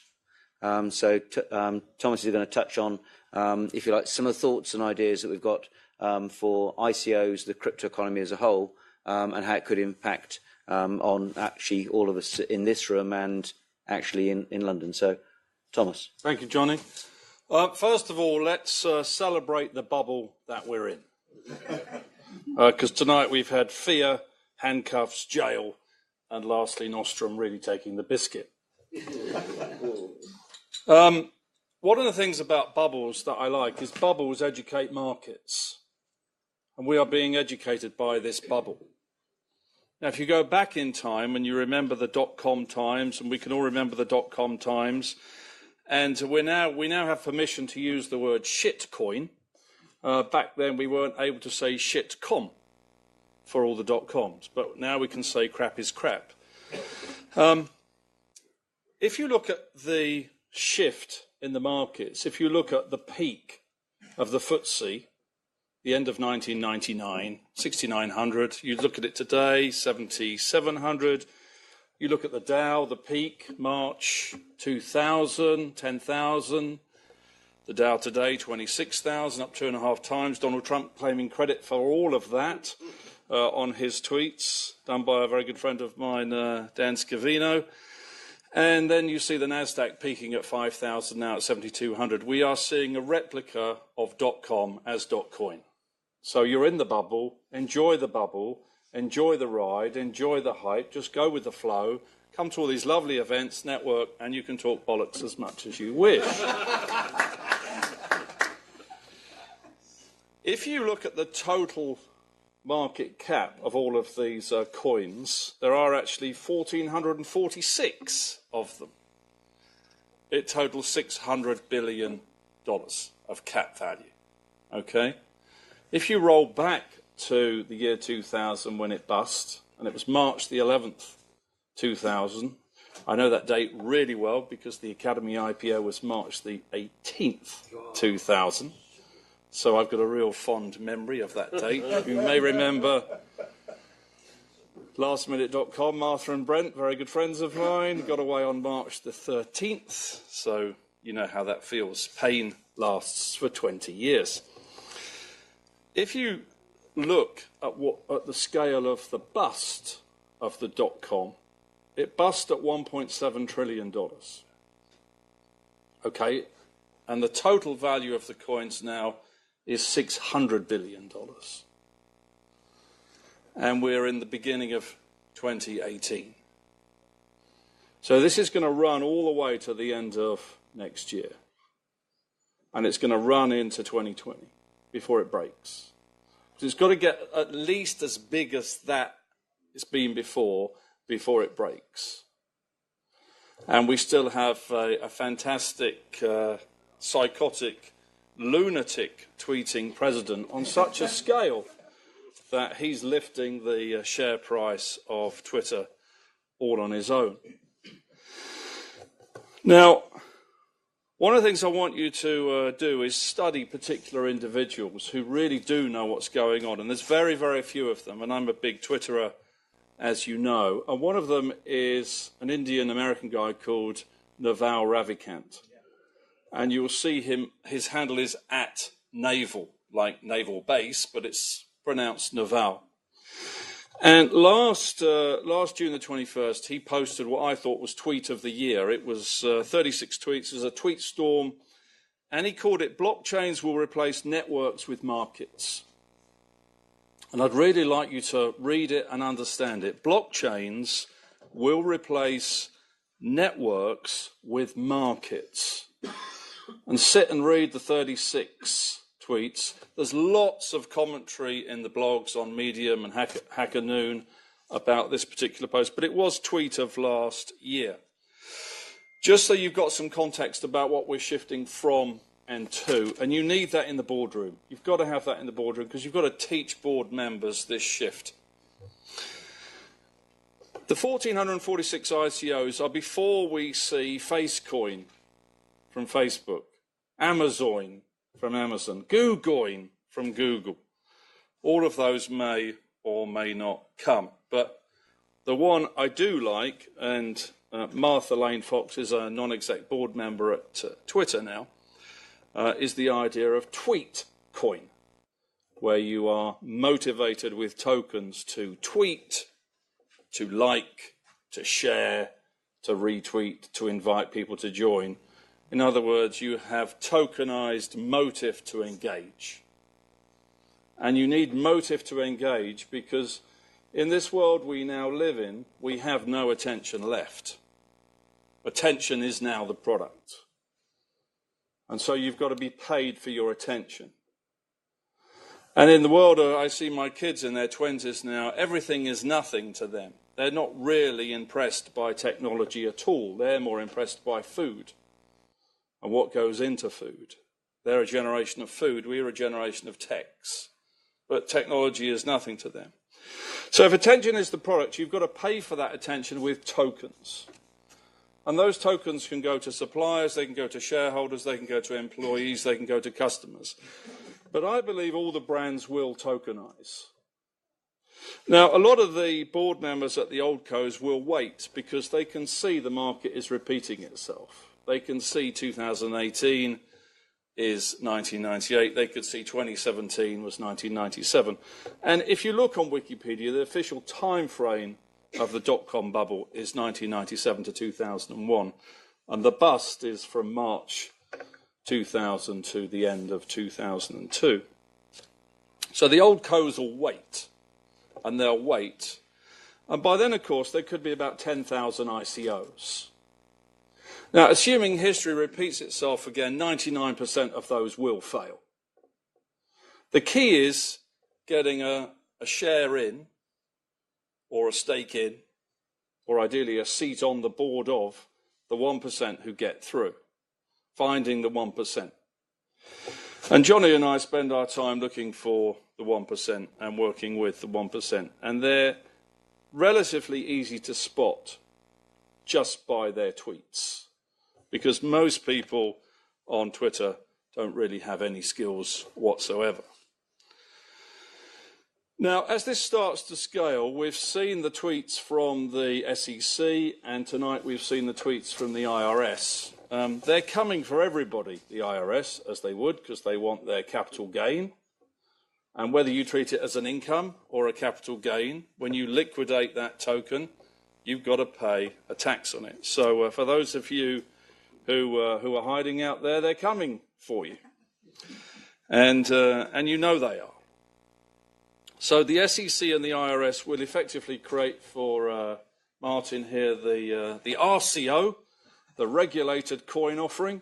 Thomas is going to touch on, if you like, some of the thoughts and ideas that we've got for ICOs, the crypto economy as a whole, and how it could impact on actually all of us in this room and actually in London. So, Thomas. Thank you, Jonny. First of all, let's celebrate the bubble that we're in. Because tonight we've had fear, handcuffs, jail, and lastly, Nostrum really taking the biscuit. One of the things about bubbles that I like is bubbles educate markets. And we are being educated by this bubble. Now, if you go back in time and you remember the dot-com times, and we can all remember the dot-com times, and we now have permission to use the word shitcoin. Back then we weren't able to say shitcom for all the dot-coms, but now we can say crap is crap. If you look at the shift in the markets, if you look at the peak of the FTSE, the end of 1999, 6,900. You look at it today, 7,700. You look at the Dow, the peak, March 2000, 10,000. The Dow today, 26,000, up 2.5 times. Donald Trump claiming credit for all of that on his tweets, done by a very good friend of mine, Dan Scavino. And then you see the NASDAQ peaking at 5,000, now at 7,200. We are seeing a replica of .com as .coin. So you're in the bubble, enjoy the ride, enjoy the hype, just go with the flow, come to all these lovely events, network, and you can talk bollocks as much as you wish. If you look at the total market cap of all of these coins, there are actually 1,446 of them. It totals $600 billion of cap value, okay? If you roll back to the year 2000 when it bust, and it was March the 11th, 2000, I know that date really well because the Academy IPO was March the 18th, 2000. So I've got a real fond memory of that date. You may remember lastminute.com, Martha and Brent, very good friends of mine, got away on March the 13th. So you know how that feels. Pain lasts for 20 years. If you look at the scale of the bust of the .com, it bust at $1.7 trillion. Okay, and the total value of the coins now is $600 billion. And we're in the beginning of 2018. So this is going to run all the way to the end of next year. And it's going to run into 2020 before it breaks. So it's got to get at least as big as that it's been before it breaks. And we still have a fantastic, psychotic, lunatic tweeting president on such a scale that he's lifting the share price of Twitter all on his own. Now, one of the things I want you to do is study particular individuals who really do know what's going on. And there's very, very few of them. And I'm a big Twitterer, as you know. And one of them is an Indian-American guy called Naval Ravikant. And you'll see him, his handle is @naval, like naval base, but it's pronounced Naval. And last June the 21st, he posted what I thought was tweet of the year. It was 36 tweets. It was a tweet storm. And he called it, "Blockchains will replace networks with markets." And I'd really like you to read it and understand it. Blockchains will replace networks with markets. And sit and read the 36 tweets. There's lots of commentary in the blogs on Medium and Hacker Noon about this particular post, but it was tweet of last year. Just so you've got some context about what we're shifting from and to, and you need that in the boardroom. You've got to have that in the boardroom because you've got to teach board members this shift. The 1,446 ICOs are before we see Facecoin from Facebook, Amazon from Amazon, Googlecoin from Google. All of those may or may not come. But the one I do like, and Martha Lane Fox is a non-exec board member at Twitter now, is the idea of TweetCoin, where you are motivated with tokens to tweet, to like, to share, to retweet, to invite people to join. In other words, you have tokenized motive to engage. And you need motive to engage because in this world we now live in, we have no attention left. Attention is now the product. And so you've got to be paid for your attention. And in the world, I see my kids in their 20s now, everything is nothing to them. They're not really impressed by technology at all. They're more impressed by food and what goes into food. They're a generation of food. We're a generation of techs. But technology is nothing to them. So if attention is the product, you've got to pay for that attention with tokens. And those tokens can go to suppliers, they can go to shareholders, they can go to employees, they can go to customers. But I believe all the brands will tokenize. Now, a lot of the board members at the old cos will wait because they can see the market is repeating itself. They can see 2018 is 1998. They could see 2017 was 1997. And if you look on Wikipedia, the official time frame of the dot-com bubble is 1997 to 2001. And the bust is from March 2000 to the end of 2002. So the old cos will wait, and they'll wait. And by then, of course, there could be about 10,000 ICOs. Now, assuming history repeats itself again, 99% of those will fail. The key is getting a share in, or a stake in, or ideally a seat on the board of the 1% who get through. Finding the 1%. And Jonny and I spend our time looking for the 1% and working with the 1%. And they're relatively easy to spot just by their tweets. Because most people on Twitter don't really have any skills whatsoever. Now, as this starts to scale, we've seen the tweets from the SEC, and tonight we've seen the tweets from the IRS. They're coming for everybody, the IRS, as they would, because they want their capital gain. And whether you treat it as an income or a capital gain, when you liquidate that token, you've got to pay a tax on it. So for those of you who are hiding out there, they're coming for you. And you know they are. So the SEC and the IRS will effectively create for Martin here the RCO, the regulated coin offering,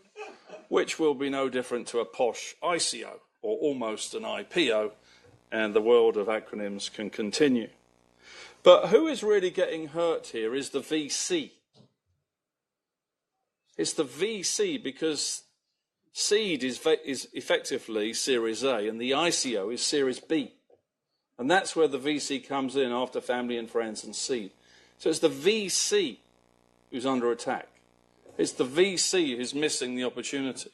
which will be no different to a posh ICO, or almost an IPO, and the world of acronyms can continue. But who is really getting hurt here is the VC. It's the VC because seed is effectively Series A, and the ICO is Series B. And that's where the VC comes in after family and friends and seed. So it's the VC who's under attack. It's the VC who's missing the opportunity.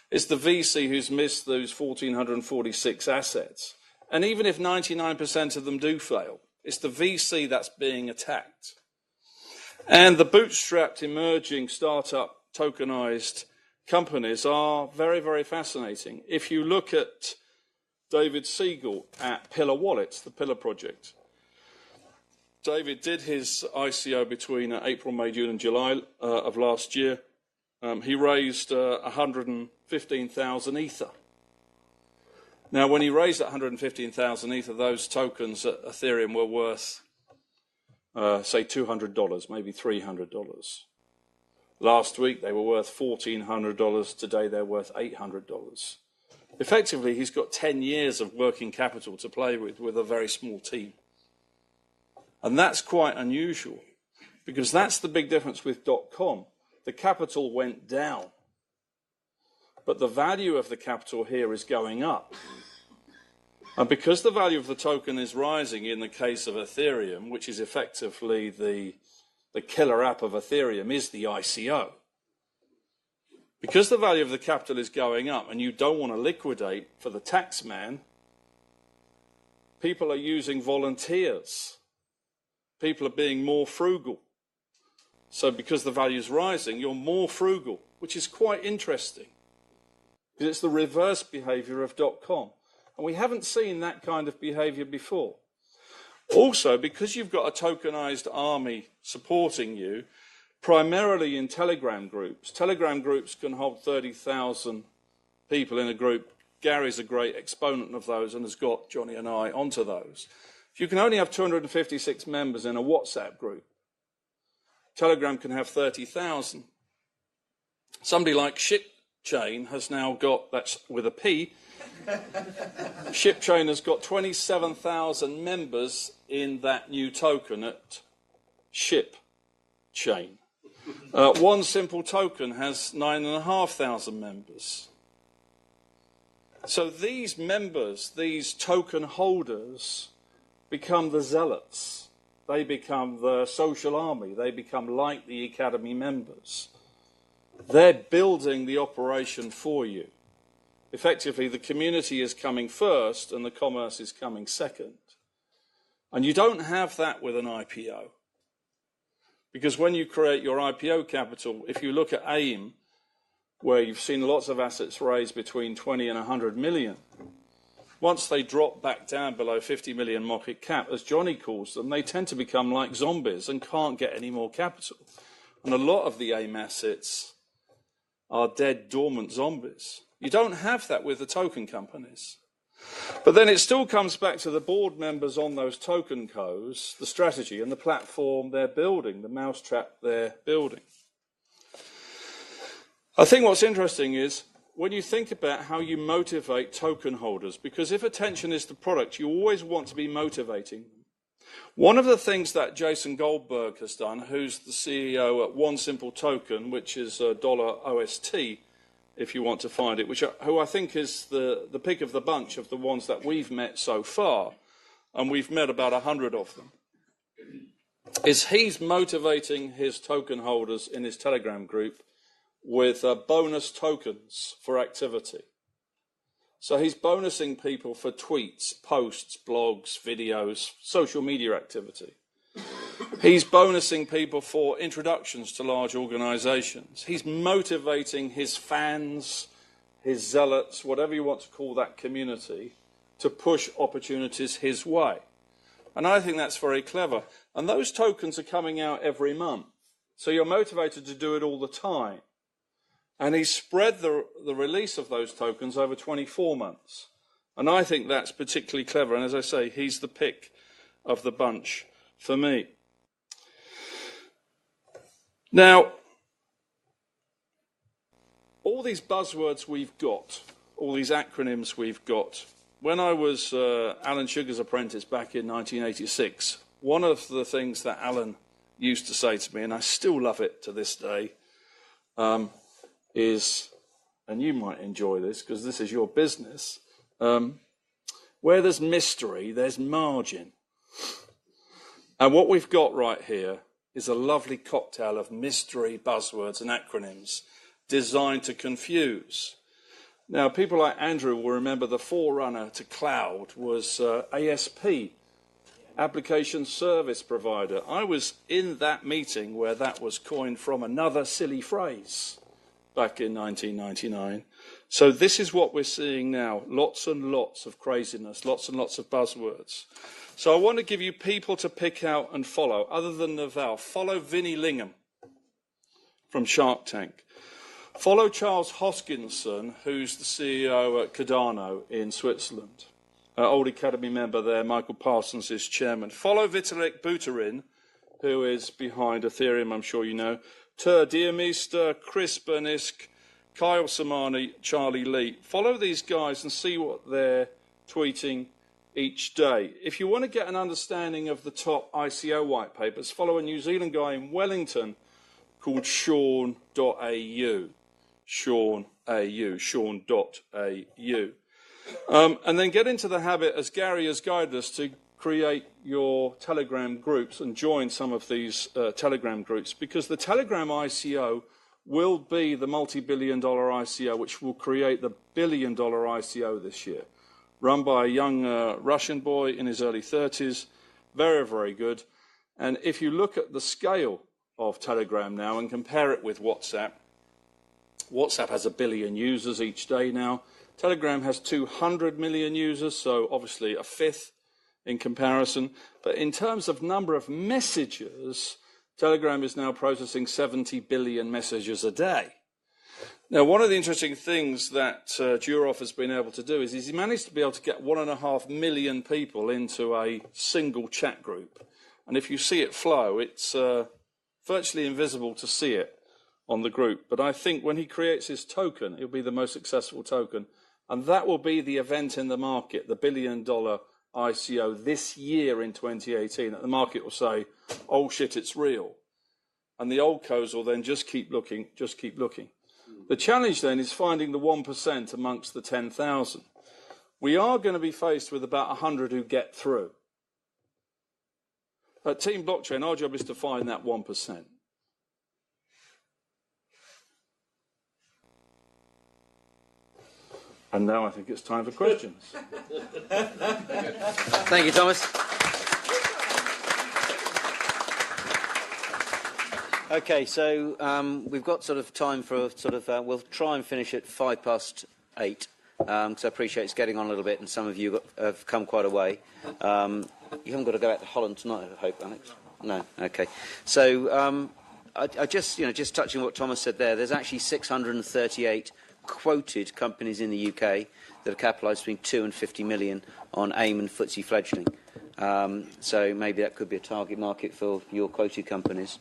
It's the VC who's missed those 1,446 assets. And even if 99% of them do fail, it's the VC that's being attacked. And the bootstrapped emerging startup tokenized companies are very, very fascinating. If you look at David Siegel at Pillar Wallets, the Pillar project, David did his ICO between April, May, June and July of last year. He raised 115,000 Ether. Now, when he raised that 115,000 Ether, those tokens at Ethereum were worth, say, $200, maybe $300. Last week, they were worth $1,400. Today, they're worth $800. Effectively, he's got 10 years of working capital to play with a very small team. And that's quite unusual, because that's the big difference with .com. The capital went down, but the value of the capital here is going up. And because the value of the token is rising in the case of Ethereum, which is effectively the killer app of Ethereum is the ICO, because the value of the capital is going up and you don't want to liquidate for the tax man, people are using volunteers. People are being more frugal. So because the value is rising, you're more frugal, which is quite interesting. Because it's the reverse behavior of .com. And we haven't seen that kind of behavior before. Also, because you've got a tokenized army supporting you, primarily in Telegram groups. Telegram groups can hold 30,000 people in a group. Gary's a great exponent of those and has got Jonny and I onto those. If you can only have 256 members in a WhatsApp group, Telegram can have 30,000. Somebody like ShipChain has now got, that's with a P, ShipChain has got 27,000 members in that new token at ShipChain. One Simple Token has 9,500 members. So these members, these token holders, become the zealots. They become the social army. They become like the Academy members. They're building the operation for you. Effectively, the community is coming first and the commerce is coming second. And you don't have that with an IPO. Because when you create your IPO capital, if you look at AIM, where you've seen lots of assets raised between 20 and 100 million, once they drop back down below 50 million market cap, as Jonny calls them, they tend to become like zombies and can't get any more capital. And a lot of the AIM assets are dead, dormant zombies. You don't have that with the token companies. But then it still comes back to the board members on those token codes, the strategy and the platform they're building, the mousetrap they're building. I think what's interesting is when you think about how you motivate token holders, because if attention is the product, you always want to be motivating them. One of the things that Jason Goldberg has done, who's the CEO at One Simple Token, which is $OST, if you want to find it, who I think is the pick of the bunch of the ones that we've met so far, and we've met about 100 of them, is he's motivating his token holders in his Telegram group with bonus tokens for activity. So he's bonusing people for tweets, posts, blogs, videos, social media activity. He's bonusing people for introductions to large organizations. He's motivating his fans, his zealots, whatever you want to call that community, to push opportunities his way. And I think that's very clever. And those tokens are coming out every month. So you're motivated to do it all the time. And he's spread the release of those tokens over 24 months. And I think that's particularly clever. And as I say, he's the pick of the bunch for me. Now, all these buzzwords we've got, all these acronyms we've got, when I was Alan Sugar's apprentice back in 1986, one of the things that Alan used to say to me, and I still love it to this day, is, and you might enjoy this because this is your business, where there's mystery, there's margin. And what we've got right here is a lovely cocktail of mystery, buzzwords and acronyms designed to confuse. Now, people like Andrew will remember the forerunner to cloud was ASP, Application Service Provider. I was in that meeting where that was coined from another silly phrase back in 1999. So this is what we're seeing now, lots and lots of craziness, lots and lots of buzzwords. So I want to give you people to pick out and follow, other than Naval. Follow Vinnie Lingham from Shark Tank. Follow Charles Hoskinson, who's the CEO at Cardano in Switzerland. Old Academy member there, Michael Parsons is chairman. Follow Vitalik Buterin, who is behind Ethereum, I'm sure you know. Tur Diamister, Chris Bernisk, Kyle Samani, Charlie Lee. Follow these guys and see what they're tweeting each day. If you want to get an understanding of the top ICO white papers, follow a New Zealand guy in Wellington called Sean.au. Sean.au. And then get into the habit, as Gary has guided us, to create your Telegram groups and join some of these Telegram groups, because the Telegram ICO will be the multi-billion-dollar ICO which will create the billion-dollar ICO this year, run by a young Russian boy in his early 30s, very, very good. And if you look at the scale of Telegram now and compare it with WhatsApp, WhatsApp has 1 billion users each day now. Telegram has 200 million users, so obviously a fifth in comparison. But in terms of number of messages, Telegram is now processing 70 billion messages a day. Now, one of the interesting things that Durov has been able to do is he managed to be able to get 1.5 million people into a single chat group. And if you see it flow, it's virtually invisible to see it on the group. But I think when he creates his token, it'll be the most successful token. And that will be the event in the market, the billion-dollar ICO this year in 2018. That the market will say, oh, shit, it's real. And the old codes will then just keep looking, just keep looking. The challenge then is finding the 1% amongst the 10,000. We are going to be faced with about 100 who get through. At Team Blockchain, our job is to find that 1%. And now I think it's time for questions. Thank you, Thomas. Okay, so we've got sort of time for we'll try and finish at 8:05. Because I appreciate it's getting on a little bit, and some of you have come quite a way. You haven't got to go out to Holland tonight, I hope, Alex? No? Okay. So I just touching on what Thomas said there, there's actually 638 quoted companies in the UK that are capitalised between 2 and 50 million on AIM and FTSE fledgling. So maybe that could be a target market for your quoted companies.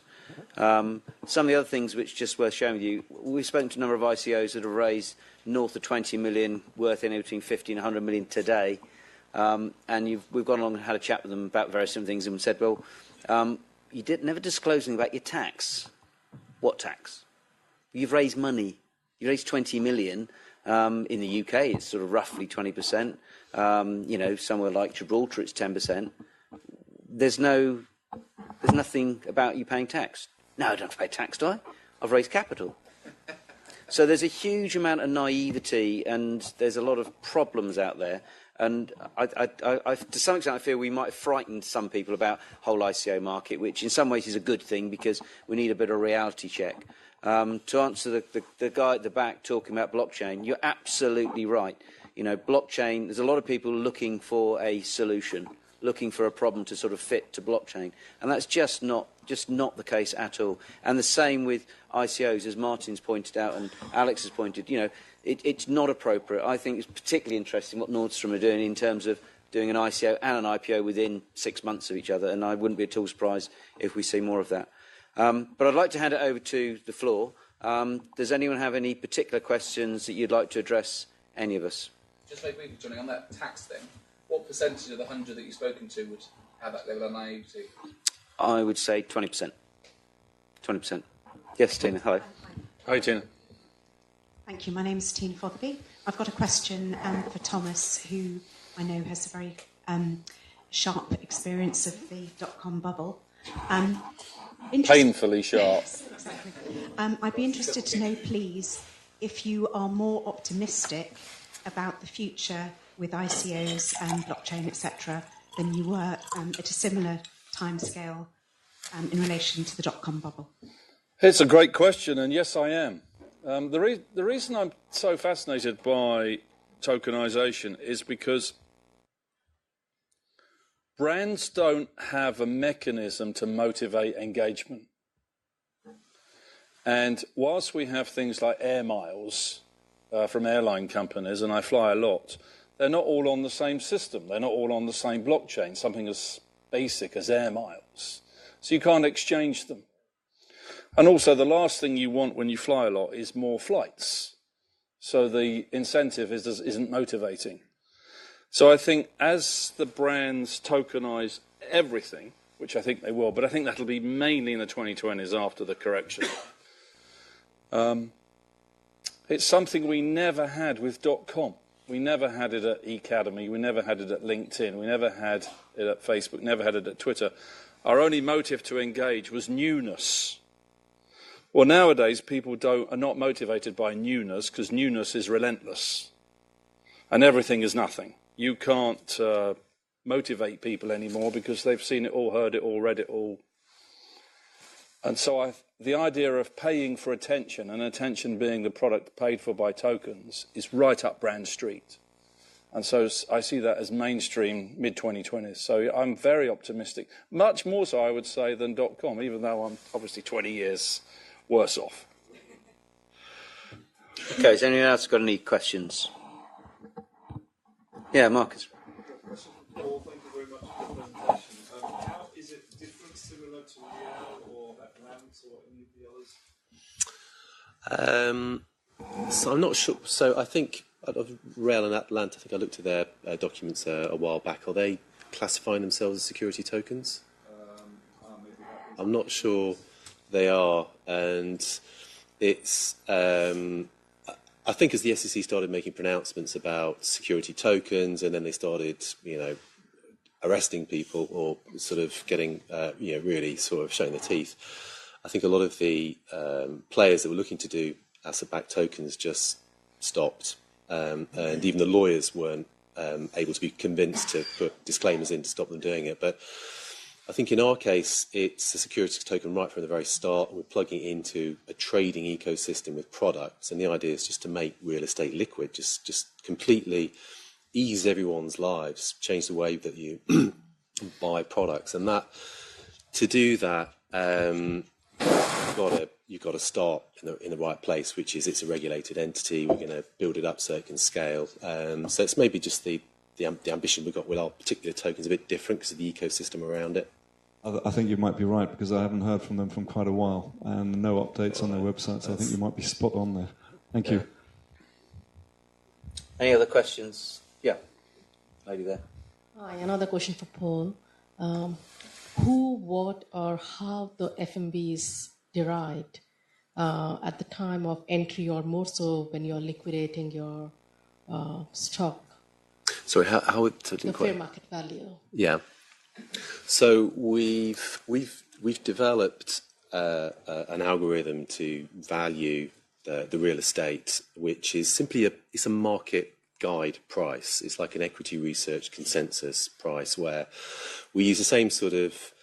Some of the other things which just worth sharing with you, we've spoken to a number of ICOs that have raised north of 20 million, worth anywhere between 50 and 100 million today. And we've gone along and had a chat with them about various different things and said, well, you never disclose anything about your tax. What tax? You've raised money. You raised 20 million. In the UK, it's sort of roughly 20%. Somewhere like Gibraltar, it's 10%. There's nothing about you paying tax. No, I don't have to pay tax, do I? I've raised capital. So there's a huge amount of naivety, and there's a lot of problems out there. And I, to some extent, I feel we might have frightened some people about whole ICO market, which in some ways is a good thing because we need a bit of reality check. To answer the guy at the back talking about blockchain, you're absolutely right. Blockchain, there's a lot of people looking for a solution, looking for a problem to sort of fit to blockchain. And that's just not the case at all. And the same with ICOs, as Martin's pointed out and Alex has pointed, it's not appropriate. I think it's particularly interesting what Nordstrom are doing in terms of doing an ICO and an IPO within 6 months of each other, and I wouldn't be at all surprised if we see more of that. But I'd like to hand it over to the floor. Does anyone have any particular questions that you'd like to address any of us? Just very briefly, Jonny, on that tax thing, what percentage of the 100 that you've spoken to would have that level of naivety? I would say 20%. 20%. Yes, Tina, hi. Hi, Tina. Thank you. My name is Tina Fotherby. I've got a question for Thomas, who I know has a very sharp experience of the dot-com bubble. Painfully sharp. Yes, exactly. I'd be interested to know, please, if you are more optimistic about the future with ICOs and blockchain, etc., than you were at a similar timescale in relation to the dot-com bubble. It's a great question, and yes, I am. The reason I'm so fascinated by tokenization is because brands don't have a mechanism to motivate engagement. And whilst we have things like air miles from airline companies, and I fly a lot, they're not all on the same system. They're not all on the same blockchain, something as basic as air miles. So you can't exchange them. And also, the last thing you want when you fly a lot is more flights. So the incentive isn't motivating. So I think as the brands tokenize everything, which I think they will, but I think that'll be mainly in the 2020s after the correction, it's something we never had with .com. We never had it at eAcademy. We never had it at LinkedIn. We never had it at Facebook. Never had it at Twitter. Our only motive to engage was newness. Well, nowadays people are not motivated by newness because newness is relentless, and everything is nothing. You can't motivate people anymore because they've seen it all, heard it all, read it all. And so the idea of paying for attention, and attention being the product paid for by tokens, is right up Brand Street. And so I see that as mainstream mid-2020s. So I'm very optimistic, much more so, I would say, than .com, even though I'm obviously 20 years worse off. Okay, has anyone else got any questions? Yeah, Marcus. Paul, thank you very much for the presentation. How is it different, similar to Real or Atlant or any of the others? So I'm not sure. So I think of Rail and Atlant, I think I looked at their documents a while back. Are they classifying themselves as security tokens? I'm not sure they are, and it's. I think as the SEC started making pronouncements about security tokens, and then they started, arresting people or sort of getting, really sort of showing their teeth. I think a lot of the players that were looking to do asset-backed tokens just stopped, and even the lawyers weren't able to be convinced to put disclaimers in to stop them doing it. But I think in our case, it's a security token right from the very start. We're plugging it into a trading ecosystem with products, and the idea is just to make real estate liquid, just completely ease everyone's lives, change the way that you buy products, and that to do that, you've got to start in the right place, which is it's a regulated entity. We're going to build it up so it can scale. So it's maybe just the ambition we've got with our particular tokens a bit different because of the ecosystem around it. I think you might be right, because I haven't heard from them from quite a while, and no updates on their website, so I think you might be spot on there. Thank you. Any other questions? Yeah, lady there. Hi, another question for Paul. Who, what, or how the FMB is derived at the time of entry, or more so when you're liquidating your stock? Sorry, how it the fair market value. Yeah. So we've developed an algorithm to value the real estate, which is simply it's a market guide price. It's like an equity research consensus price, where we use the same sort of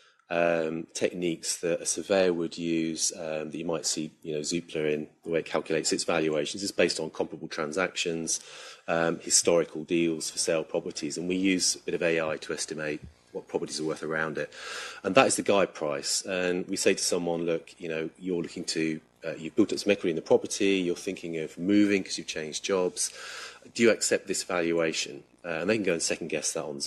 techniques that a surveyor would use, that you might see, Zoopla in the way it calculates its valuations. It's based on comparable transactions, historical deals for sale properties, and we use a bit of AI to estimate what properties are worth around it, and that is the guide price. And we say to someone, look, you're looking to, you've built up some equity in the property, you're thinking of moving because you've changed jobs. Do you accept this valuation? And they can go and second guess that on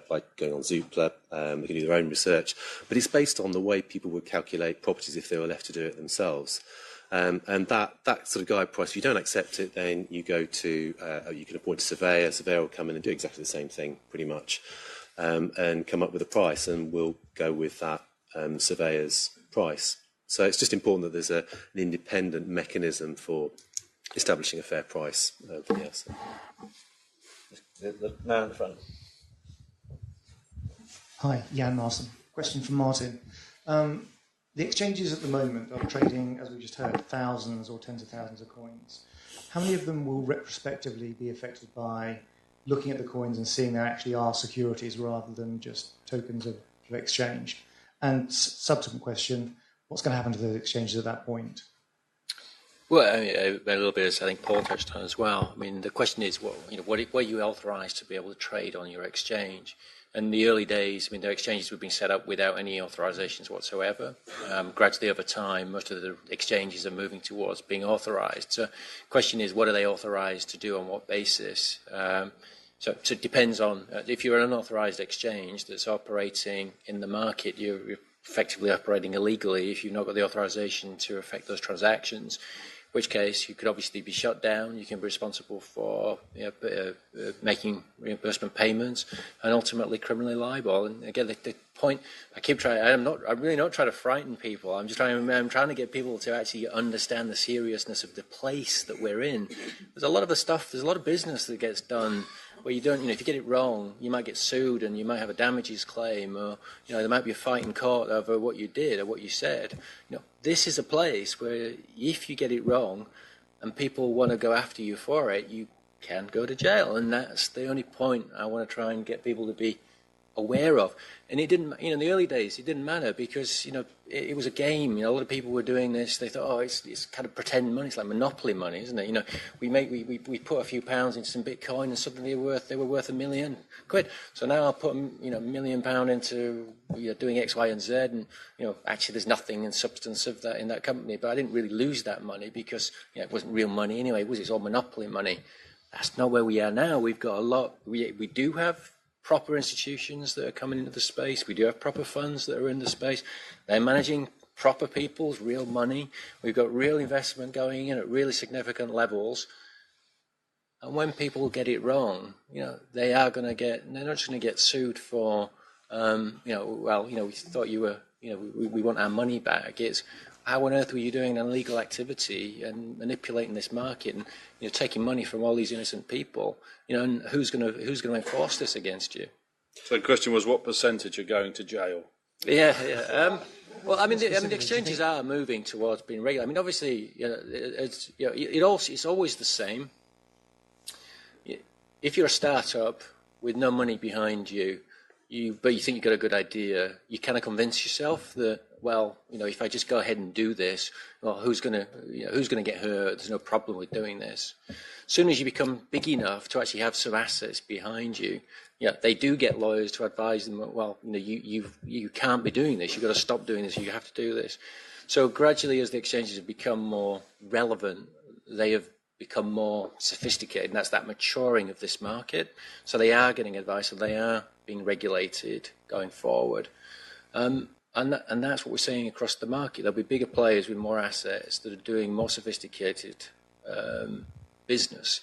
by going on Zoopla. They can do their own research, but it's based on the way people would calculate properties if they were left to do it themselves. And that sort of guide price, if you don't accept it, then you go to, you can appoint a surveyor. A surveyor will come in and do exactly the same thing, pretty much, and come up with a price, and we'll go with that surveyor's price. So it's just important that there's an independent mechanism for establishing a fair price for the asset. The man in the front. Hi, Jan Marson. Question for Martin. The exchanges at the moment are trading, as we just heard, thousands or tens of thousands of coins. How many of them will retrospectively be affected by looking at the coins and seeing there actually are securities rather than just tokens of exchange? And subsequent question, what's going to happen to those exchanges at that point? Well, a little bit, as I think Paul touched on as well. I mean, the question is, what are you authorised to be able to trade on your exchange? In the early days, I mean, the exchanges were being set up without any authorisations whatsoever. Gradually over time, most of the exchanges are moving towards being authorised. So the question is, what are they authorised to do, on what basis? So it depends on, if you're an unauthorised exchange that's operating in the market, you're effectively operating illegally if you've not got the authorisation to effect those transactions. which case you could obviously be shut down. You can be responsible for making reimbursement payments and ultimately criminally liable. And again, the point I keep trying, I'm really not trying to frighten people. I'm trying to get people to actually understand the seriousness of the place that we're in. There's a lot of business that gets done where you don't, if you get it wrong, you might get sued and you might have a damages claim, or there might be a fight in court over what you did or what you said. This is a place where if you get it wrong and people want to go after you for it, you can go to jail, and that's the only point I want to try and get people to be aware of. And it didn't, in the early days, it didn't matter because it was a game. A lot of people were doing this. They thought, oh, it's kind of pretend money. It's like monopoly money, isn't it? We put a few pounds into some Bitcoin, and suddenly they were worth £1 million. So now I'll put £1 million into doing X, Y, and Z, and actually there's nothing in substance of that in that company. But I didn't really lose that money because it wasn't real money anyway. It's all monopoly money. That's not where we are now. We've got a lot. We do have proper institutions that are coming into the space. We do have proper funds that are in the space. They're managing proper people's real money. We've got real investment going in at really significant levels. And when people get it wrong, they're not just going to get sued for, we thought you were, we want our money back. It's, how on earth were you doing an illegal activity and manipulating this market and taking money from all these innocent people? And who's going to enforce this against you? So the question was, what percentage are going to jail? Yeah. The exchanges are moving towards being regular. Obviously, it's always the same. If you're a startup with no money behind you, but you think you've got a good idea, you kind of convince yourself that, if I just go ahead and do this, who's going to get hurt? There's no problem with doing this. As soon as you become big enough to actually have some assets behind you, they do get lawyers to advise them, you can't be doing this. You've got to stop doing this. You have to do this. So gradually, as the exchanges have become more relevant, they have become more sophisticated, and that's that maturing of this market. So they are getting advice, and they are being regulated going forward. And that's what we're seeing across the market. There'll be bigger players with more assets that are doing more sophisticated business,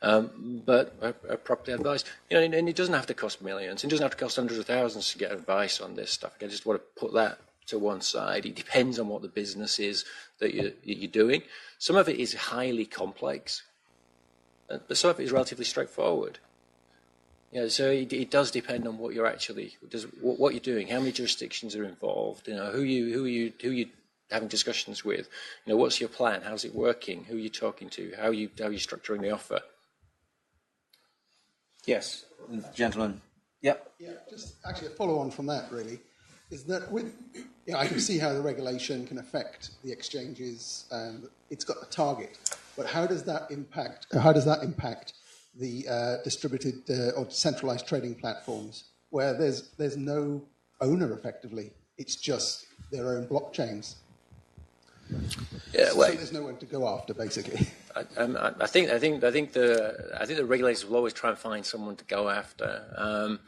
but are properly advised. And it doesn't have to cost millions. It doesn't have to cost hundreds of thousands to get advice on this stuff. I just want to put that to one side. It depends on what the business is that you're doing. Some of it is highly complex, but some of it is relatively straightforward. So it does depend on what you're what you're doing, how many jurisdictions are involved, who you having discussions with, what's your plan, how's it working, who are you talking to, how are you structuring the offer. Yes, gentlemen. Yep. Yeah, just actually a follow-on from that really is that I can see how the regulation can affect the exchanges and it's got a target, but how does that impact the distributed or decentralized trading platforms where there's no owner effectively? It's just their own blockchains. Yeah, so there's no one to go after, basically. I think the regulators will always try and find someone to go after.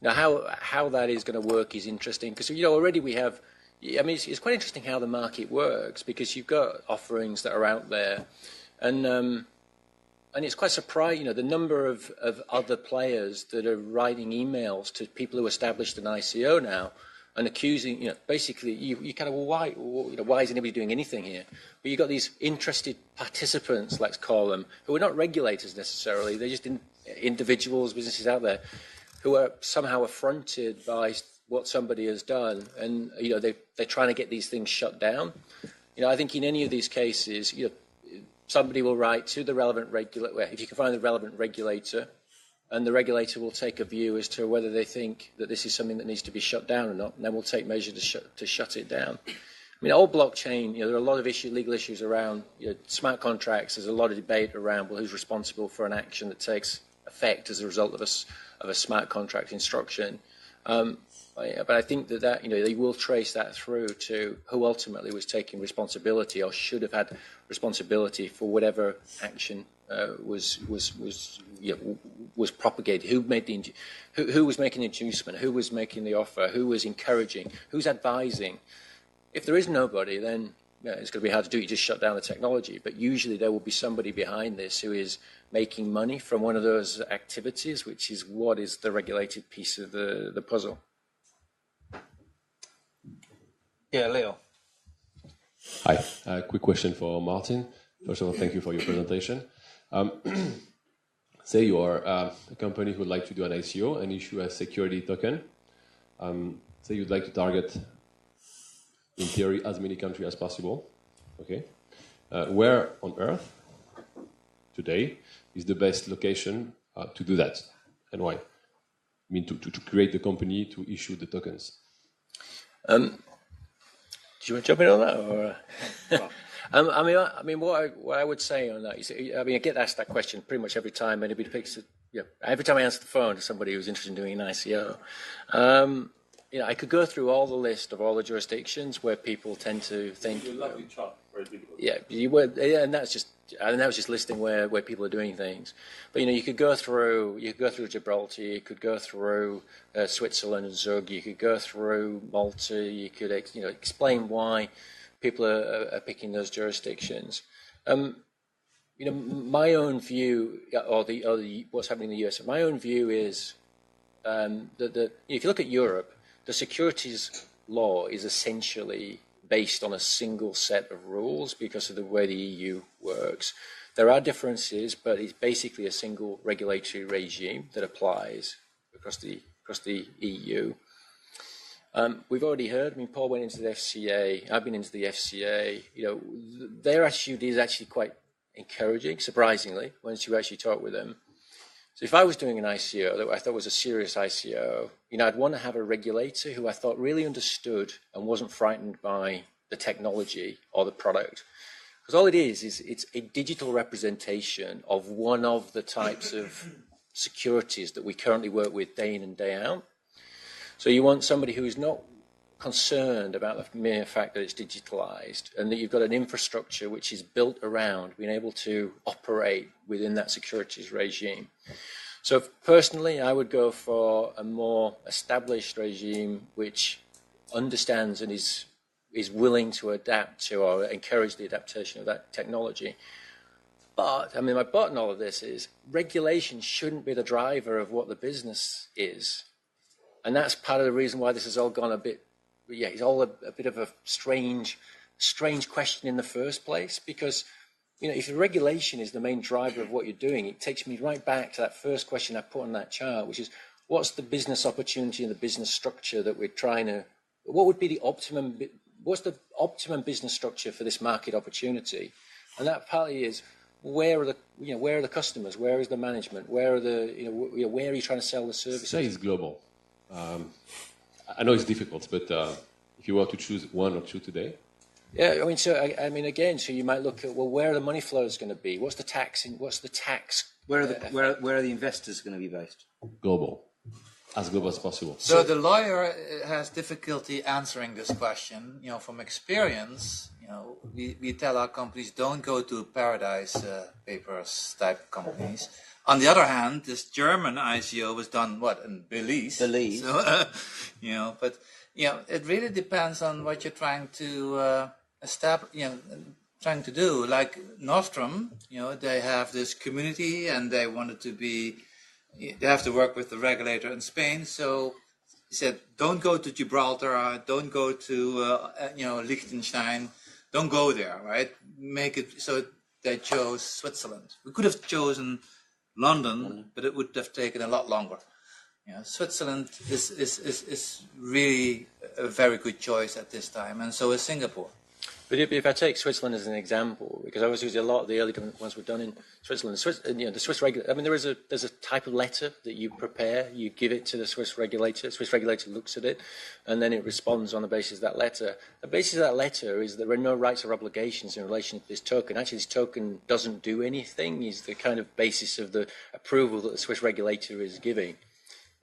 Now, how that is going to work is interesting because already we have. It's quite interesting how the market works because you've got offerings that are out there, and it's quite surprising, the number of other players that are writing emails to people who established an ICO now and accusing, basically, you kind of, why is anybody doing anything here? But you've got these interested participants, let's call them, who are not regulators necessarily. They're just individuals, businesses out there who are somehow affronted by what somebody has done. And, they're trying to get these things shut down. I think in any of these cases, somebody will write to the relevant regulator, if you can find the relevant regulator, and the regulator will take a view as to whether they think that this is something that needs to be shut down or not, and then we'll take measures to shut it down. All blockchain, there are a lot of legal issues around smart contracts. There's a lot of debate around who's responsible for an action that takes effect as a result of a smart contract instruction. But I think that they will trace that through to who ultimately was taking responsibility or should have had responsibility for whatever action was propagated. Who was making the inducement? Who was making the offer? Who was encouraging? Who's advising? If there is nobody, then it's going to be hard to do. You just shut down the technology. But usually there will be somebody behind this who is making money from one of those activities, which is what is the regulated piece of the puzzle. Yeah, Leo. Hi. Quick question for Martin. First of all, thank you for your presentation. Say you are a company who would like to do an ICO and issue a security token. Say you'd like to target, in theory, as many countries as possible. Okay. Where on Earth today is the best location to do that, and why? I mean, to create the company to issue the tokens. Do you want to jump in on that, or? I mean, what I would say on that is, I mean, I get asked that question pretty much every time anybody picks it. Yeah, every time I answer the phone to somebody who's interested in doing an ICO. You know, I could go through all the list of all the jurisdictions where people tend to think. You love your chart. Yeah, and that was just listing where people are doing things. But you know, you could go through Gibraltar, you could go through Switzerland and Zug, you could go through Malta, you could explain why people are picking those jurisdictions. You know, my own view, or what's happening in the US. My own view is that if you look at Europe, the securities law is essentially based on a single set of rules because of the way the EU works. There are differences, but it's basically a single regulatory regime that applies across the EU. We've already heard. I mean, Paul went into the FCA. I've been into the FCA. You know, their attitude is actually quite encouraging, surprisingly, once you actually talk with them. So if I was doing an ICO that I thought was a serious ICO, you know, I'd want to have a regulator who I thought really understood and wasn't frightened by the technology or the product. Because all it is it's a digital representation of one of the types of securities that we currently work with day in and day out. So you want somebody who is not concerned about the mere fact that it's digitalized and that you've got an infrastructure which is built around being able to operate within that securities regime. So personally, I would go for a more established regime which understands and is willing to adapt to or encourage the adaptation of that technology. But, I mean, my but in all of this is regulation shouldn't be the driver of what the business is. And that's part of the reason why this has all gone a bit, it's all a bit of a strange question in the first place, because, you know, if the regulation is the main driver of what you're doing, it takes me right back to that first question I put on that chart, which is, what's the business opportunity and the business structure that we're trying to, what would be the optimum, what's the optimum business structure for this market opportunity? And that partly is, where are the customers? Where is the management? Where are where are you trying to sell the services? Say it's global. I know it's difficult, but if you were to choose one or two today? Yeah, I mean, again, so you might look at, well, where are the money flows going to be? What's the tax? Where are the investors going to be based? Global. As global as possible. So the lawyer has difficulty answering this question. You know, from experience, you know, we tell our companies, don't go to Paradise Papers type companies. On the other hand, this German ICO was done, in Belize? Belize. So, you know, but, you know, it really depends on what you're trying to establish, you know, trying to do. Like Nostrum, you know, they have this community and they wanted to be, they have to work with the regulator in Spain. So he said, don't go to Gibraltar, don't go to, Liechtenstein, don't go there, right? Make it, so they chose Switzerland. We could have chosen London, but it would have taken a lot longer. You know, Switzerland is really a very good choice at this time, and so is Singapore. But if I take Switzerland as an example, because obviously a lot of the early ones were done in Switzerland. The Swiss regulator. I mean, there's a type of letter that you prepare. You give it to the Swiss regulator. The Swiss regulator looks at it, and then it responds on the basis of that letter. The basis of that letter is there are no rights or obligations in relation to this token. Actually, this token doesn't do anything. It's the kind of basis of the approval that the Swiss regulator is giving.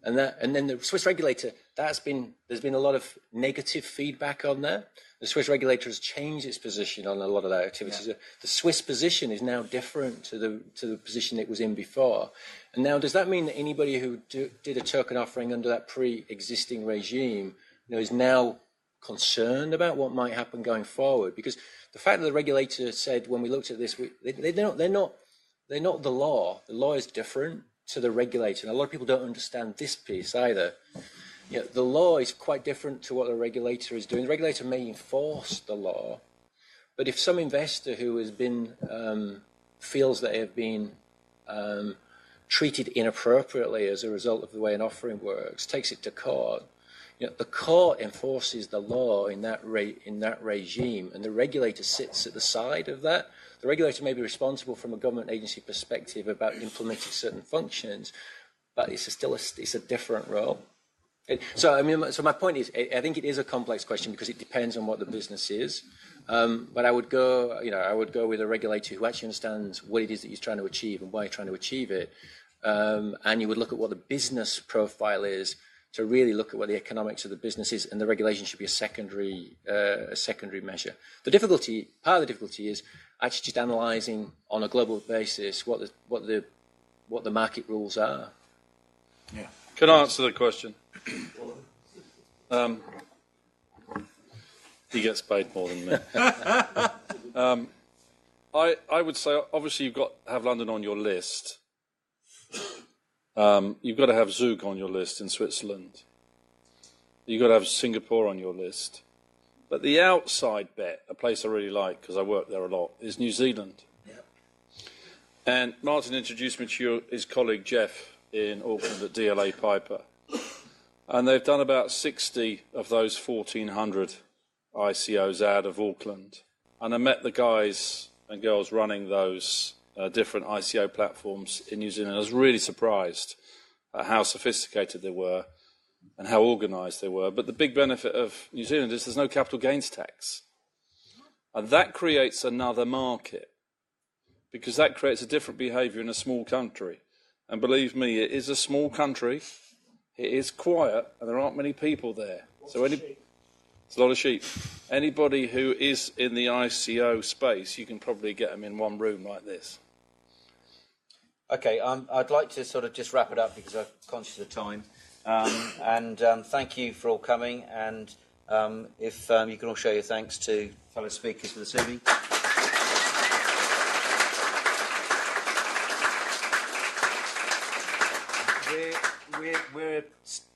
And then the Swiss regulator, there's been a lot of negative feedback on that. The Swiss regulator has changed its position on a lot of that activities. Yeah. The Swiss position is now different to the position it was in before. And now, does that mean that anybody who did a token offering under that pre-existing regime, you know, is now concerned about what might happen going forward, because the fact that the regulator said when we looked at this, they're not the law. The law is different to the regulator, and a lot of people don't understand this piece either. You know, the law is quite different to what the regulator is doing. The regulator may enforce the law, but if some investor who has been feels that they have been treated inappropriately as a result of the way an offering works, takes it to court, you know, the court enforces the law in that regime, and the regulator sits at the side of that. The regulator may be responsible from a government agency perspective about implementing certain functions, but it's a different role. So my point is, I think it is a complex question because it depends on what the business is. But I would go with a regulator who actually understands what it is that he's trying to achieve and why he's trying to achieve it. And you would look at what the business profile is to really look at what the economics of the business is, and the regulation should be a secondary measure. Part of the difficulty is actually just analysing on a global basis what the market rules are. Yeah. Can I answer the question? He gets paid more than me. I would say, obviously, you've got to have London on your list. You've got to have Zug on your list in Switzerland. You've got to have Singapore on your list. But the outside bet, a place I really like because I work there a lot, is New Zealand. Yep. And Martin introduced me to his colleague Jeff in Auckland at DLA Piper. And they've done about 60 of those 1,400 ICOs out of Auckland. And I met the guys and girls running those different ICO platforms in New Zealand. I was really surprised at how sophisticated they were and how organised they were. But the big benefit of New Zealand is there's no capital gains tax. And that creates another market, because that creates a different behaviour in a small country. And believe me, it is a small country, it is quiet, and there aren't many people there. So it's a lot of sheep. Anybody who is in the ICO space, you can probably get them in one room like this. Okay, I'd like to sort of just wrap it up because I'm conscious of time. Thank you for all coming. And if you can all show your thanks to fellow speakers for this evening.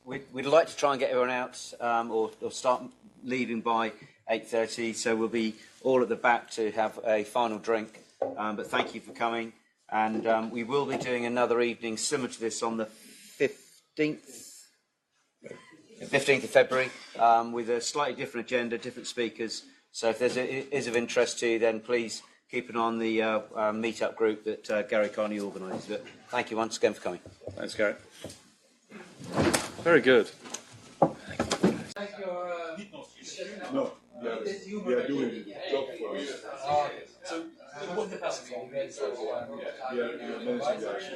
We'd like to try and get everyone out or start leaving by 8:30, so we'll be all at the back to have a final drink. But thank you for coming, and we will be doing another evening similar to this on the 15th of February with a slightly different agenda, different speakers. So if it is of interest to you, then please keep an eye on the meetup group that Gary Carney organises. But thank you once again for coming. Thanks, Gary. Very good. No, we are doing the job for you. So, what capacity? We are managing the action.